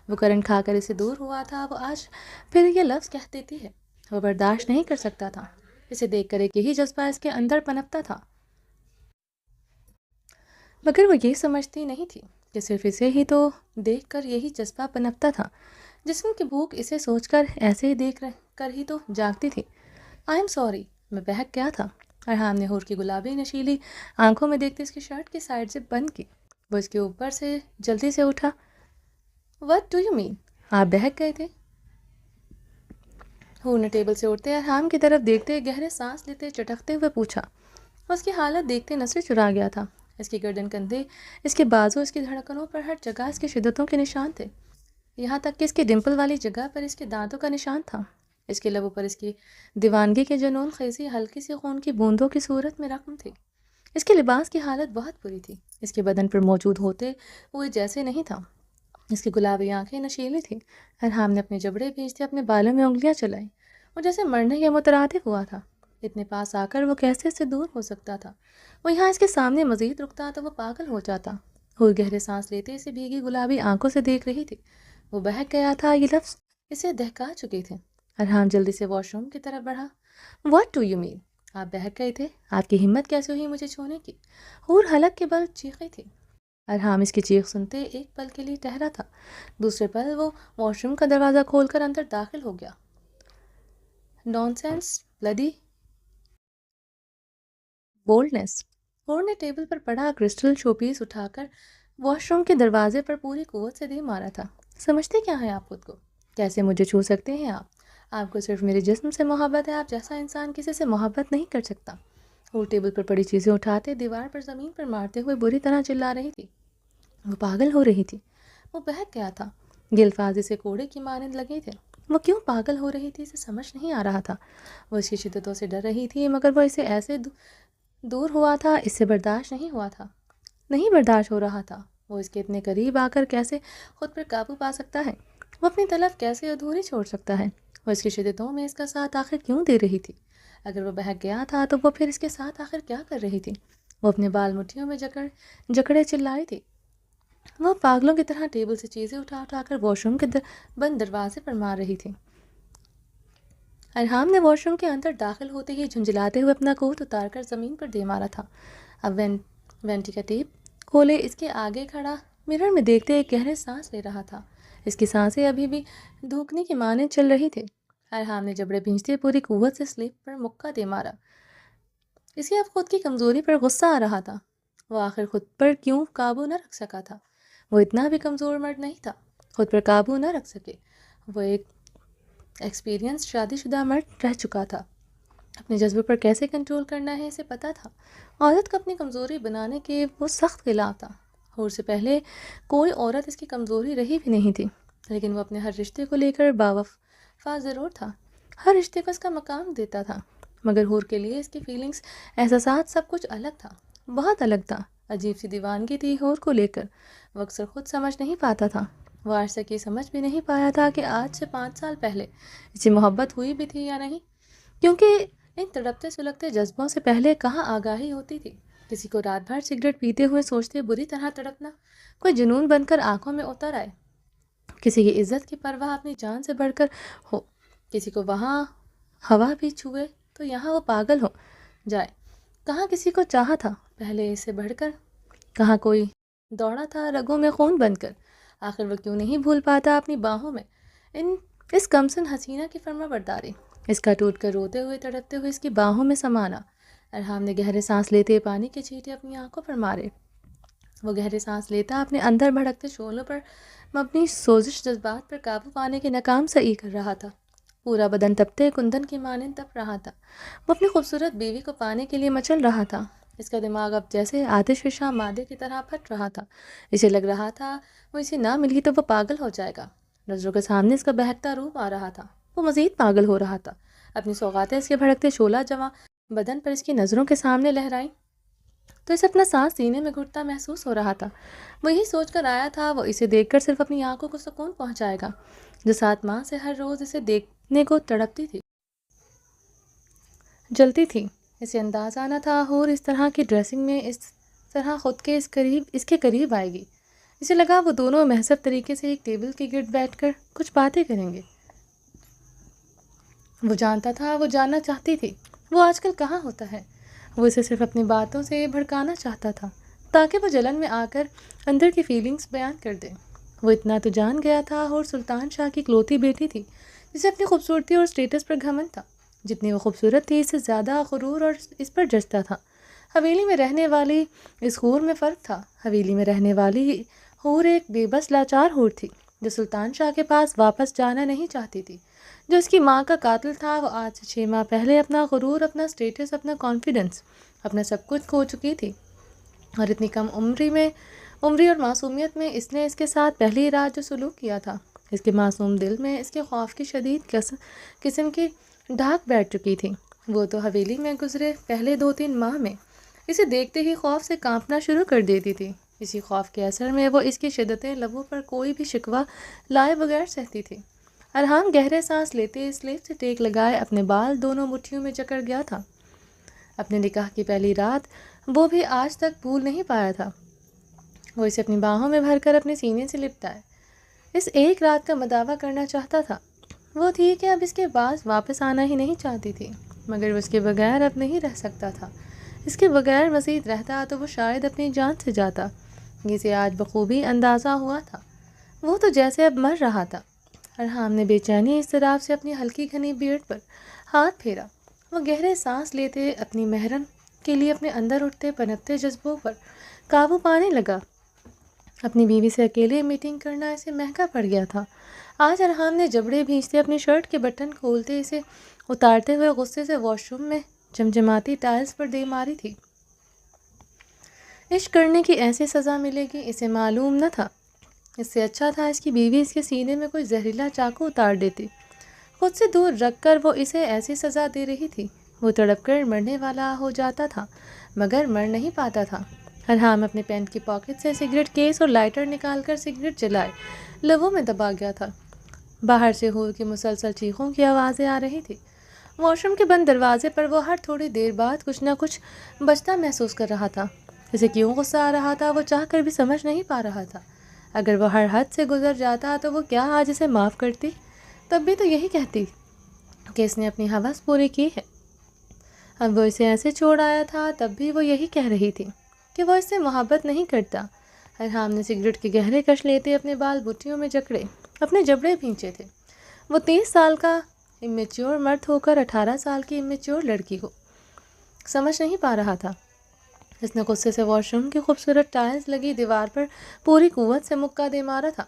وہ کرنٹ کھا کر اسے دور ہوا تھا۔ وہ آج پھر یہ لفظ کہہ دیتی ہے۔ وہ برداشت نہیں کر سکتا تھا۔ اسے دیکھ کر ایک یہی جذبہ اس کے اندر پنپتا تھا، مگر وہ یہ سمجھتی نہیں تھی کہ صرف اسے ہی تو دیکھ کر یہی جذبہ پنپتا تھا۔ جسم کی بھوک اسے سوچ کر ایسے ہی دیکھ کر ہی تو جاگتی تھی۔ آئی ایم سوری، میں بہک گیا تھا۔ ارحام نے حور کی گلابی نشیلی آنکھوں میں دیکھتے اس کی شرٹ کی سائڈ سے بند کی۔ وہ اس کے اوپر سے جلدی سے اٹھا۔ What do you mean? آپ بہک گئے تھے؟ حور نے ٹیبل سے اٹھتے ارحام کی طرف دیکھتے گہرے سانس لیتے چٹکتے ہوئے پوچھا۔ اس کی حالت دیکھتے نظریں چرا گیا تھا۔ اس کی گردن، کندھے، اس کے بازو، اس کی دھڑکنوں پر ہر جگہ اس کی شدتوں کے نشان تھے، یہاں تک کہ اس کی ڈمپل والی جگہ پر اس کے دانتوں کا نشان تھا۔ اس کے لبوں پر اس کی دیوانگی کے جنون خیزی ہلکی سی خون کی بوندوں کی صورت میں رقم تھی۔ اس کے لباس کی حالت بہت بری تھی۔ اس کے بدن پر موجود ہوتے ہوئے جیسے نہیں تھا۔ اس کی گلابی آنکھیں نشیلی تھیں۔ ارحام نے اپنے جبڑے بھیجتے اپنے بالوں میں انگلیاں چلائیں۔ وہ جیسے مرنے کے مترادف ہوا تھا۔ اتنے پاس آ کر وہ کیسے اس سے دور ہو سکتا تھا؟ وہ یہاں اس کے سامنے مزید رکتا تو وہ پاگل ہو جاتا۔ حور گہرے سانس لیتے اسے بھیگی گلابی آنکھوں سے دیکھ رہی تھی۔ وہ بہک گیا تھا، یہ لفظ اسے دہکا چکے تھے۔ ارحام جلدی سے واش روم کی طرف بڑھا۔ What do you mean? آپ بہک گئے تھے؟ آپ کی ہمت کیسے ہوئی مجھے چھونے کی؟ حور حلق کے بل چیخی تھی۔ ارحام اس کی چیخ سنتے ایک پل کے لیے ٹہرا تھا، دوسرے پل وہ واش روم کا دروازہ کھول کر اندر داخل ہو گیا۔ Nonsense, bloody boldness. Hoor نے ٹیبل پر پڑا کرسٹل شو پیس اٹھا کر واش روم کے دروازے پر پوری قوت سے دے مارا تھا۔ سمجھتے کیا ہیں آپ خود کو؟ کیسے مجھے چھو سکتے ہیں آپ کو صرف میرے جسم سے محبت ہے۔ آپ جیسا انسان کسی سے محبت نہیں کر سکتا۔ حور ٹیبل پر پڑی چیزیں اٹھاتے دیوار پر زمین پر مارتے ہوئے بری طرح چلا رہی تھی۔ وہ پاگل ہو رہی تھی۔ وہ بہک گیا تھا۔ یہ الفاظ اسے کوڑے کی مانند لگے تھے۔ وہ کیوں پاگل ہو رہی تھی اسے سمجھ نہیں آ رہا تھا۔ وہ اس کی شدتوں سے ڈر رہی تھی، مگر وہ اسے ایسے دور ہوا تھا، اس سے برداشت نہیں برداشت ہو رہا تھا۔ وہ اس کے اتنے قریب آ کر کیسے خود پر قابو پا سکتا ہے؟ وہ اپنی طلب کیسے ادھوری چھوڑ سکتا ہے؟ وہ اس کی شدتوں میں اس کا ساتھ آخر کیوں دے رہی تھی؟ اگر وہ بہک گیا تھا تو وہ پھر اس کے ساتھ آخر کیا کر رہی تھی؟ وہ اپنے بال مٹھیوں میں جکڑے چلائی تھی. وہ پاگلوں کی طرح ٹیبل سے چیزیں اٹھا کر واش روم کے بند دروازے پر مار رہی تھی. ارحام نے واش روم کے اندر داخل ہوتے ہی جھنجھلاتے ہوئے اپنا کوٹ اتار کر زمین پر دے مارا تھا. اب وینٹی کا ٹیپ کھولے اس کے آگے کھڑا مرر میں دیکھتے ایک گہرے سانس لے رہا تھا. اس کی سانسیں ابھی بھی دھوکنے کی مانند چل رہی تھی. ارحام نے جبڑے بھینچتے پوری قوت سے سلیپ پر مکہ دے مارا. اسے اب خود کی کمزوری پر غصہ آ رہا تھا. وہ آخر خود پر کیوں قابو نہ رکھ سکا تھا؟ وہ اتنا بھی کمزور مرد نہیں تھا خود پر قابو نہ رکھ سکے. وہ ایک ایکسپیرینس شادی شدہ مرد رہ چکا تھا. اپنے جذبے پر کیسے کنٹرول کرنا ہے اسے پتہ تھا. عورت کو اپنی کمزوری بنانے کے وہ سخت خلاف تھا. حور سے پہلے کوئی عورت اس کی کمزوری رہی بھی نہیں تھی، لیکن وہ اپنے ہر رشتے کو لے کر باوفا ضرور تھا. ہر رشتے کو اس کا مقام دیتا تھا، مگر حور کے لیے اس کی فیلنگز، احساسات سب کچھ الگ تھا، بہت الگ تھا. عجیب سی دیوانگی تھی حور کو لے کر. وہ اکثر خود سمجھ نہیں پاتا تھا. وہ آج تک یہ سمجھ بھی نہیں پایا تھا کہ آج سے 5 سال پہلے اسے محبت ہوئی بھی تھی یا نہیں، کیونکہ ان تڑپتے سلگتے جذبوں سے پہلے کہاں آگاہی ہوتی تھی. کسی کو رات بھر سگریٹ پیتے ہوئے سوچتے بری طرح تڑپنا کوئی جنون بن کر آنکھوں میں اتر آئے. کسی کی عزت کی پرواہ اپنی جان سے بڑھ کر ہو. کسی کو وہاں ہوا بھی چھوئے تو یہاں وہ پاگل ہو جائے. کہاں کسی کو چاہا تھا پہلے اسے بڑھ کر، کہاں کوئی دوڑا تھا رگوں میں خون بن کر. آخر وہ کیوں نہیں بھول پاتا اپنی باہوں میں اس کمسن حسینہ کی فرما برداری، اس کا ٹوٹ کر روتے ہوئے تڑپتے ہوئے اس کی باہوں میں سمانا. ارحام نے گہرے سانس لیتے پانی کے چھینٹے اپنی آنکھوں پر مارے. وہ گہرے سانس لیتا اپنے اندر بھڑکتے شعلوں پر مبنی سوزش جذبات پر قابو پانے کے ناکام سعی کر رہا تھا. پورا بدن تپتے کندن کی مانند تپ رہا تھا. وہ اپنی خوبصورت بیوی کو پانے کے لیے مچل رہا تھا. اس کا دماغ اب جیسے آتش فشاں مادے کی طرح پھٹ رہا تھا. اسے لگ رہا تھا وہ اسے نہ ملی تو وہ پاگل ہو جائے گا. نظروں کے سامنے اس کا بہکتا روپ آ رہا تھا. وہ مزید پاگل ہو رہا تھا. اپنی سوغاتیں اس کے بھڑکتے شعلہ جواں بدن پر اس کی نظروں کے سامنے لہرائیں تو اسے اپنا سانس سینے میں گھٹتا محسوس ہو رہا تھا. وہ یہی سوچ کر آیا تھا وہ اسے دیکھ کر صرف اپنی آنکھوں کو سکون پہنچائے گا جو 7 ماہ سے ہر روز اسے دیکھنے کو تڑپتی تھی، جلتی تھی. اسے اندازہ نہ تھا حور اس طرح کی ڈریسنگ میں اس طرح خود کے اس کے قریب آئے گی. اسے لگا وہ دونوں مہذب طریقے سے ایک ٹیبل کے گرد بیٹھ کر کچھ باتیں کریں گے. وہ جانتا تھا، وہ جاننا چاہتی تھی وہ آج کل کہاں ہوتا ہے. وہ اسے صرف اپنی باتوں سے بھڑکانا چاہتا تھا تاکہ وہ جلن میں آ کر اندر کی فیلنگز بیان کر دے. وہ اتنا تو جان گیا تھا اور سلطان شاہ کی اکلوتی بیٹی تھی جسے اپنی خوبصورتی اور اسٹیٹس پر گھمنڈ تھا. جتنی وہ خوبصورت تھی اس سے زیادہ غرور اور اس پر جچتا تھا. حویلی میں رہنے والی اس حور میں فرق تھا. حویلی میں رہنے والی حور ایک بے بس لاچار حور تھی جو سلطان شاہ کے پاس واپس جانا نہیں چاہتی تھی. جو اس کی ماں کا قاتل تھا وہ آج سے 6 ماہ پہلے اپنا غرور، اپنا اسٹیٹس، اپنا کانفیڈنس، اپنا سب کچھ کھو چکی تھی. اور اتنی کم عمری اور معصومیت میں اس نے اس کے ساتھ پہلی رات جو سلوک کیا تھا، اس کے معصوم دل میں اس کے خوف کی شدید قسم کی ڈھاک بیٹھ چکی تھی. وہ تو حویلی میں گزرے پہلے 2-3 ماہ میں اسے دیکھتے ہی خوف سے کانپنا شروع کر دیتی تھی. اسی خوف کے اثر میں وہ اس کی شدتیں لبوں پر کوئی بھی شکوہ لائے بغیر سہتی تھی. ارحام گہرے سانس لیتے سلیب سے ٹیک لگائے اپنے بال دونوں مٹھیوں میں جکڑ گیا تھا. اپنے نکاح کی پہلی رات وہ بھی آج تک بھول نہیں پایا تھا. وہ اسے اپنی باہوں میں بھر کر اپنے سینے سے لپٹائے اس ایک رات کا مداوع کرنا چاہتا تھا. وہ تھی کہ اب اس کے پاس واپس آنا ہی نہیں چاہتی تھی، مگر وہ اس کے بغیر اب نہیں رہ سکتا تھا. اس کے بغیر مزید رہتا تو وہ شاید اپنی جان سے جاتا. جسے آج بخوبی اندازہ ہوا تھا وہ تو جیسے اب مر رہا تھا. ارحام نے بے چینی اضطراب سے اپنی ہلکی گھنی بیئرڈ پر ہاتھ پھیرا. وہ گہرے سانس لیتے اپنی محرم کے لیے اپنے اندر اٹھتے پنپتے جذبوں پر قابو پانے لگا. اپنی بیوی سے اکیلے میٹنگ کرنا اسے مہنگا پڑ گیا تھا. آج ارحام نے جبڑے بھینچتے اپنی شرٹ کے بٹن کھولتے اسے اتارتے ہوئے غصے سے واش روم میں جمجماتی ٹائلز پر دے ماری تھی. عشق کرنے کی ایسی سزا ملے گی اسے معلوم نہ تھا. اس سے اچھا تھا اس کی بیوی اس کے سینے میں کوئی زہریلا چاقو اتار دیتی. خود سے دور رکھ کر وہ اسے ایسی سزا دے رہی تھی. وہ تڑپ کر مرنے والا ہو جاتا تھا مگر مر نہیں پاتا تھا. ارحام اپنے پینٹ کی پاکٹ سے سگریٹ کیس اور لائٹر نکال کر سگریٹ جلائے لبوں میں دبا گیا تھا. باہر سے حور کی مسلسل چیخوں کی آوازیں آ رہی تھی. واش روم کے بند دروازے پر وہ ہر تھوڑی دیر بعد کچھ نہ کچھ بچتا محسوس کر رہا تھا۔ اسے کیوں غصہ آ رہا تھا وہ چاہ کر بھی سمجھ نہیں پا رہا تھا۔ اگر وہ ہر حد سے گزر جاتا تو وہ کیا آج اسے معاف کرتی؟ تب بھی تو یہی کہتی کہ اس نے اپنی ہوس پوری کی ہے۔ اب وہ اسے ایسے چھوڑ آیا تھا، تب بھی وہ یہی کہہ رہی تھی کہ وہ اس سے محبت نہیں کرتا۔ ارحام نے سگریٹ کے گہرے کش لیتے اپنے بال بٹیوں میں جکڑے، اپنے جبڑے بھینچے تھے۔ وہ 30 سال کا امیچیور مرد ہو کر 18 سال کی امیچیور لڑکی کو سمجھ نہیں پا رہا تھا۔ اس نے غصے سے واش روم کی خوبصورت ٹائلز لگی دیوار پر پوری قوت سے مکہ دے مارا تھا۔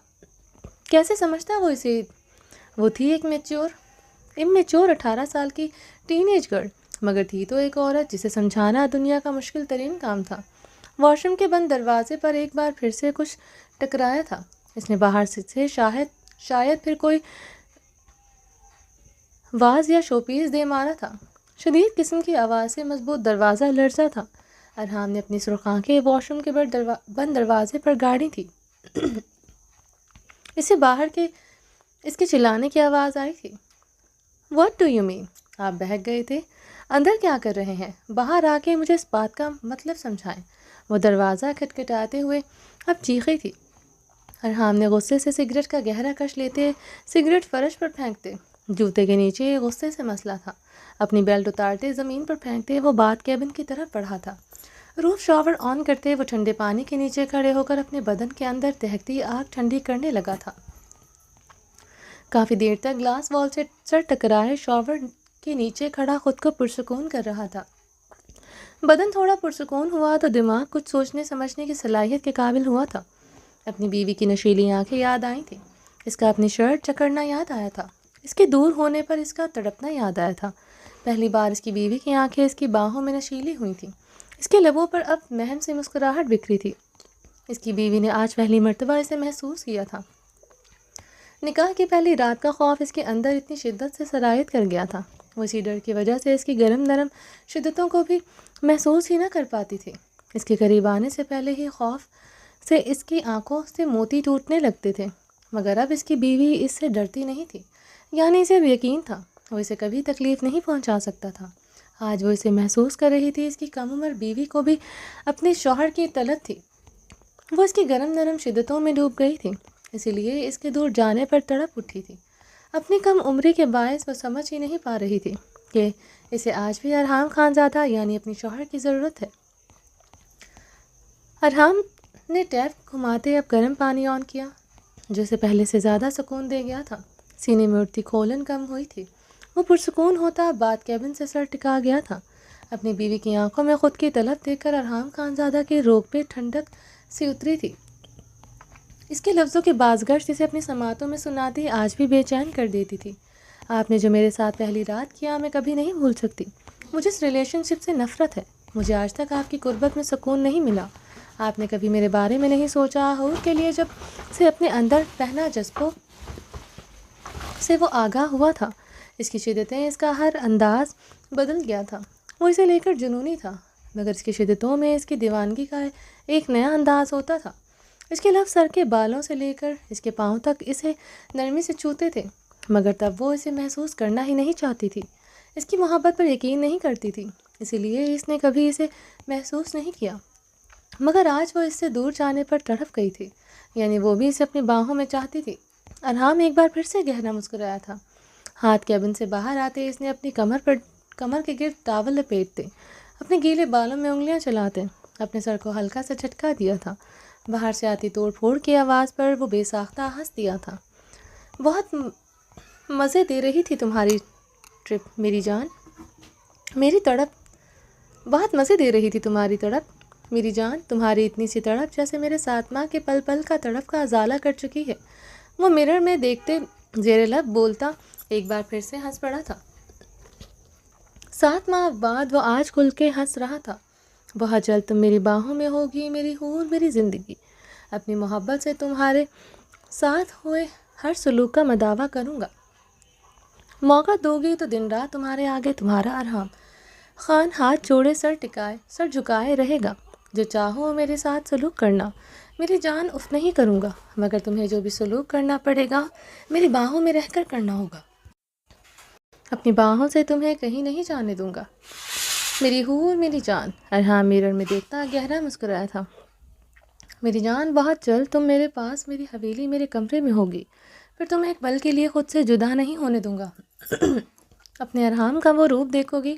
کیسے سمجھتا وہ اسے؟ وہ تھی ایک امیچیور 18 سال کی ٹین ایج گرل، مگر تھی تو ایک عورت جسے سمجھانا دنیا کا مشکل ترین کام تھا۔ واش روم کے بند دروازے پر ایک بار پھر سے کچھ ٹکرایا تھا۔ اس نے باہر سے شاید پھر کوئی واز یا شو پیس دے مارا تھا۔ شدید قسم کی آواز سے مضبوط دروازہ لرزا تھا۔ ارحام نے اپنی سرخ آنکھیں واش روم کے بند دروازے پر گاڑی تھی۔ اسے باہر کے اس کے چلانے کی آواز آئی تھی۔ What do you mean؟ آپ بہک گئے تھے۔ اندر کیا کر رہے ہیں؟ باہر آ کے مجھے اس بات کا مطلب سمجھائیں۔ وہ دروازہ کھٹکھٹاتے ہوئے اب چیخی تھی۔ ارحام نے غصے سے سگریٹ کا گہرا کش لیتے سگریٹ فرش پر پھینکتے، جوتے کے نیچے غصے سے مسئلہ تھا، اپنی بیلٹ اتارتے زمین پر پھینکتے وہ باتھ کیبن کی طرف بڑھا تھا۔ روف شاور آن کرتے وہ ٹھنڈے پانی کے نیچے کھڑے ہو کر اپنے بدن کے اندر دہکتی آگ ٹھنڈی کرنے لگا تھا۔ کافی دیر تک گلاس وال سے سر ٹکرائے شاور کے نیچے کھڑا خود کو پرسکون کر رہا تھا۔ بدن تھوڑا پرسکون ہوا تو دماغ کچھ سوچنے سمجھنے کی صلاحیت کے قابل ہوا تھا۔ اپنی بیوی کی نشیلی آنکھیں یاد آئی تھیں، اس کا اپنی شرٹ جکڑنا یاد آیا تھا، اس کے دور ہونے پر اس کا تڑپنا یاد آیا تھا۔ پہلی بار اس کی بیوی کی آنکھیں اس کی باہوں میں نشیلی ہوئی تھیں، اس کے لبوں پر اب مہم سی مسکراہٹ بکھری تھی۔ اس کی بیوی نے آج پہلی مرتبہ اسے محسوس کیا تھا۔ نکاح کی پہلی رات کا خوف اس کے اندر اتنی شدت سے سرایت کر گیا تھا، وہ اسی ڈر کی وجہ سے اس کی گرم نرم شدتوں کو بھی محسوس ہی نہ کر پاتی تھی۔ اس کے قریب آنے سے پہلے ہی خوف سے اس کی آنکھوں سے موتی ٹوٹنے لگتے تھے، مگر اب اس کی بیوی اس سے ڈرتی نہیں تھی، یعنی اسے یقین تھا وہ اسے کبھی تکلیف نہیں پہنچا سکتا تھا۔ آج وہ اسے محسوس کر رہی تھی، اس کی کم عمر بیوی کو بھی اپنے شوہر کی طلب تھی، وہ اس کی گرم نرم شدتوں میں ڈوب گئی تھی، اسی لیے اس کے دور جانے پر تڑپ اٹھی تھی۔ اپنی کم عمری کے باعث وہ سمجھ ہی نہیں پا رہی تھی کہ اسے آج بھی ارحام خانزادہ یعنی اپنی شوہر کی ضرورت ہے۔ ارحام نے ٹیپ گھماتے اب گرم پانی آن کیا، جو اسے پہلے سے زیادہ سکون دے گیا تھا۔ سینے میں اٹھتی کھولن کم ہوئی تھی، وہ پرسکون ہوتا باتھ کیبن سے سر ٹکا گیا تھا۔ اپنی بیوی کی آنکھوں میں خود کی طلب دیکھ کر ارحام خانزادہ کے روگ پہ ٹھنڈک سی اتری تھی۔ اس کے لفظوں کی بازگشت اسے اپنی سماعتوں میں سناتی آج بھی بے چین کر دیتی تھی۔ آپ نے جو میرے ساتھ پہلی رات کیا میں کبھی نہیں بھول سکتی۔ مجھے اس ریلیشن شپ سے نفرت ہے، مجھے آج تک آپ کی قربت میں سکون نہیں ملا۔ آپ نے کبھی میرے بارے میں نہیں سوچا، حور کے لیے جب سے اپنے اندر پہنا جذبوں سے وہ آگاہ ہوا تھا، اس کی شدتیں، اس کا ہر انداز بدل گیا تھا۔ وہ اسے لے کر جنونی تھا، مگر اس کی شدتوں میں اس کی دیوانگی کا ایک نیا انداز ہوتا تھا۔ اس کے لفظ سر کے بالوں سے لے کر اس کے پاؤں تک اسے نرمی سے چھوتے تھے، مگر تب وہ اسے محسوس کرنا ہی نہیں چاہتی تھی، اس کی محبت پر یقین نہیں کرتی تھی، اسی لیے اس نے کبھی اسے محسوس نہیں کیا۔ مگر آج وہ اس سے دور جانے پر تڑپ گئی تھی، یعنی وہ بھی اسے اپنی باہوں میں چاہتی تھی۔ ارحام ایک بار پھر سے گہرا مسکرایا تھا۔ ہاتھ کیبن سے باہر آتے اس نے اپنی کمر کے گرد ٹاول لپیٹتے، اپنے گیلے بالوں میں انگلیاں چلاتے اپنے سر کو ہلکا سا جھٹکا دیا تھا۔ باہر سے آتی توڑ پھوڑ کی آواز پر وہ بے ساختہ ہنس دیا تھا۔ بہت مزے دے رہی تھی تمہاری ٹرپ میری جان، میری تڑپ بہت مزے دے رہی تھی تمہاری تڑپ میری جان، تمہاری اتنی سی تڑپ جیسے میرے سات ماہ کے پل پل کا تڑپ کا ازالہ کر چکی ہے۔ وہ مرر میں دیکھتے زیر لب بولتا ایک بار پھر سے ہنس پڑا تھا۔ 7 ماہ بعد وہ آج کھل کے ہنس رہا تھا۔ بہت جلد تم میری باہوں میں ہوگی میری حور، میری زندگی۔ اپنی محبت سے تمہارے ساتھ ہوئے ہر سلوک کا مداوع کروں گا۔ موقع دو گی تو دن رات تمہارے آگے تمہارا ارحام خان ہاتھ جوڑے سر جھکائے رہے گا۔ جو چاہو میرے ساتھ سلوک کرنا میری جان، اف نہیں کروں گا، مگر تمہیں جو بھی سلوک کرنا پڑے گا میری باہوں میں رہ کر کرنا ہوگا۔ اپنی باہوں سے تمہیں کہیں نہیں جانے دوں گا میری حور میری جان۔ ارحام میرر میں دیکھتا گہرا مسکرایا تھا۔ میری جان بہت جلد تم میرے پاس میری حویلی میرے کمرے میں ہوگی، پھر تم ایک پل کے لیے خود سے جدا نہیں ہونے دوں گا۔ اپنے ارحام کا وہ روپ دیکھو گی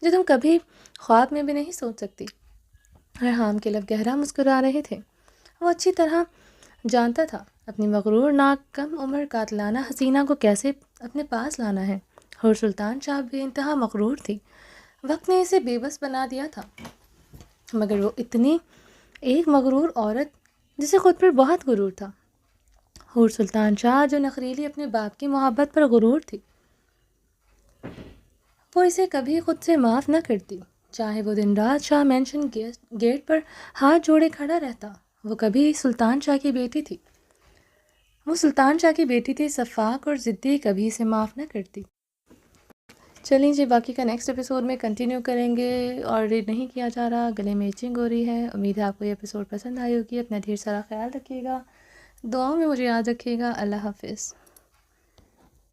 جو تم کبھی خواب میں بھی نہیں سوچ سکتی۔ ارحام کے لب گہرا مسکرا رہے تھے۔ وہ اچھی طرح جانتا تھا اپنی مغرور ناک کم عمر قاتلانہ حسینہ کو کیسے اپنے پاس لانا ہے۔ حور سلطان شاہ بے انتہا مغرور تھی، وقت نے اسے بے بس بنا دیا تھا، مگر وہ اتنی ایک مغرور عورت جسے خود پر بہت غرور تھا۔ حور سلطان شاہ جو نخریلی اپنے باپ کی محبت پر غرور تھی، وہ اسے کبھی خود سے معاف نہ کرتی، چاہے وہ دن رات شاہ مینشن گیٹ پر ہاتھ جوڑے کھڑا رہتا۔ وہ کبھی سلطان شاہ کی بیٹی تھی، وہ سلطان شاہ کی بیٹی تھی، شفاق اور ضدی، کبھی اسے معاف نہ کرتی۔ چلیں جی، باقی کا نیکسٹ ایپیسوڈ میں کنٹینیو کریں گے، اور ریڈ نہیں کیا جا رہا، گلے میں ایچنگ ہو رہی ہے۔ امید ہے آپ کو یہ ایپیسوڈ پسند آئی ہوگی۔ اپنا ڈھیر سارا خیال رکھیے گا، دعاؤں میں مجھے یاد رکھیے گا۔ اللہ حافظ۔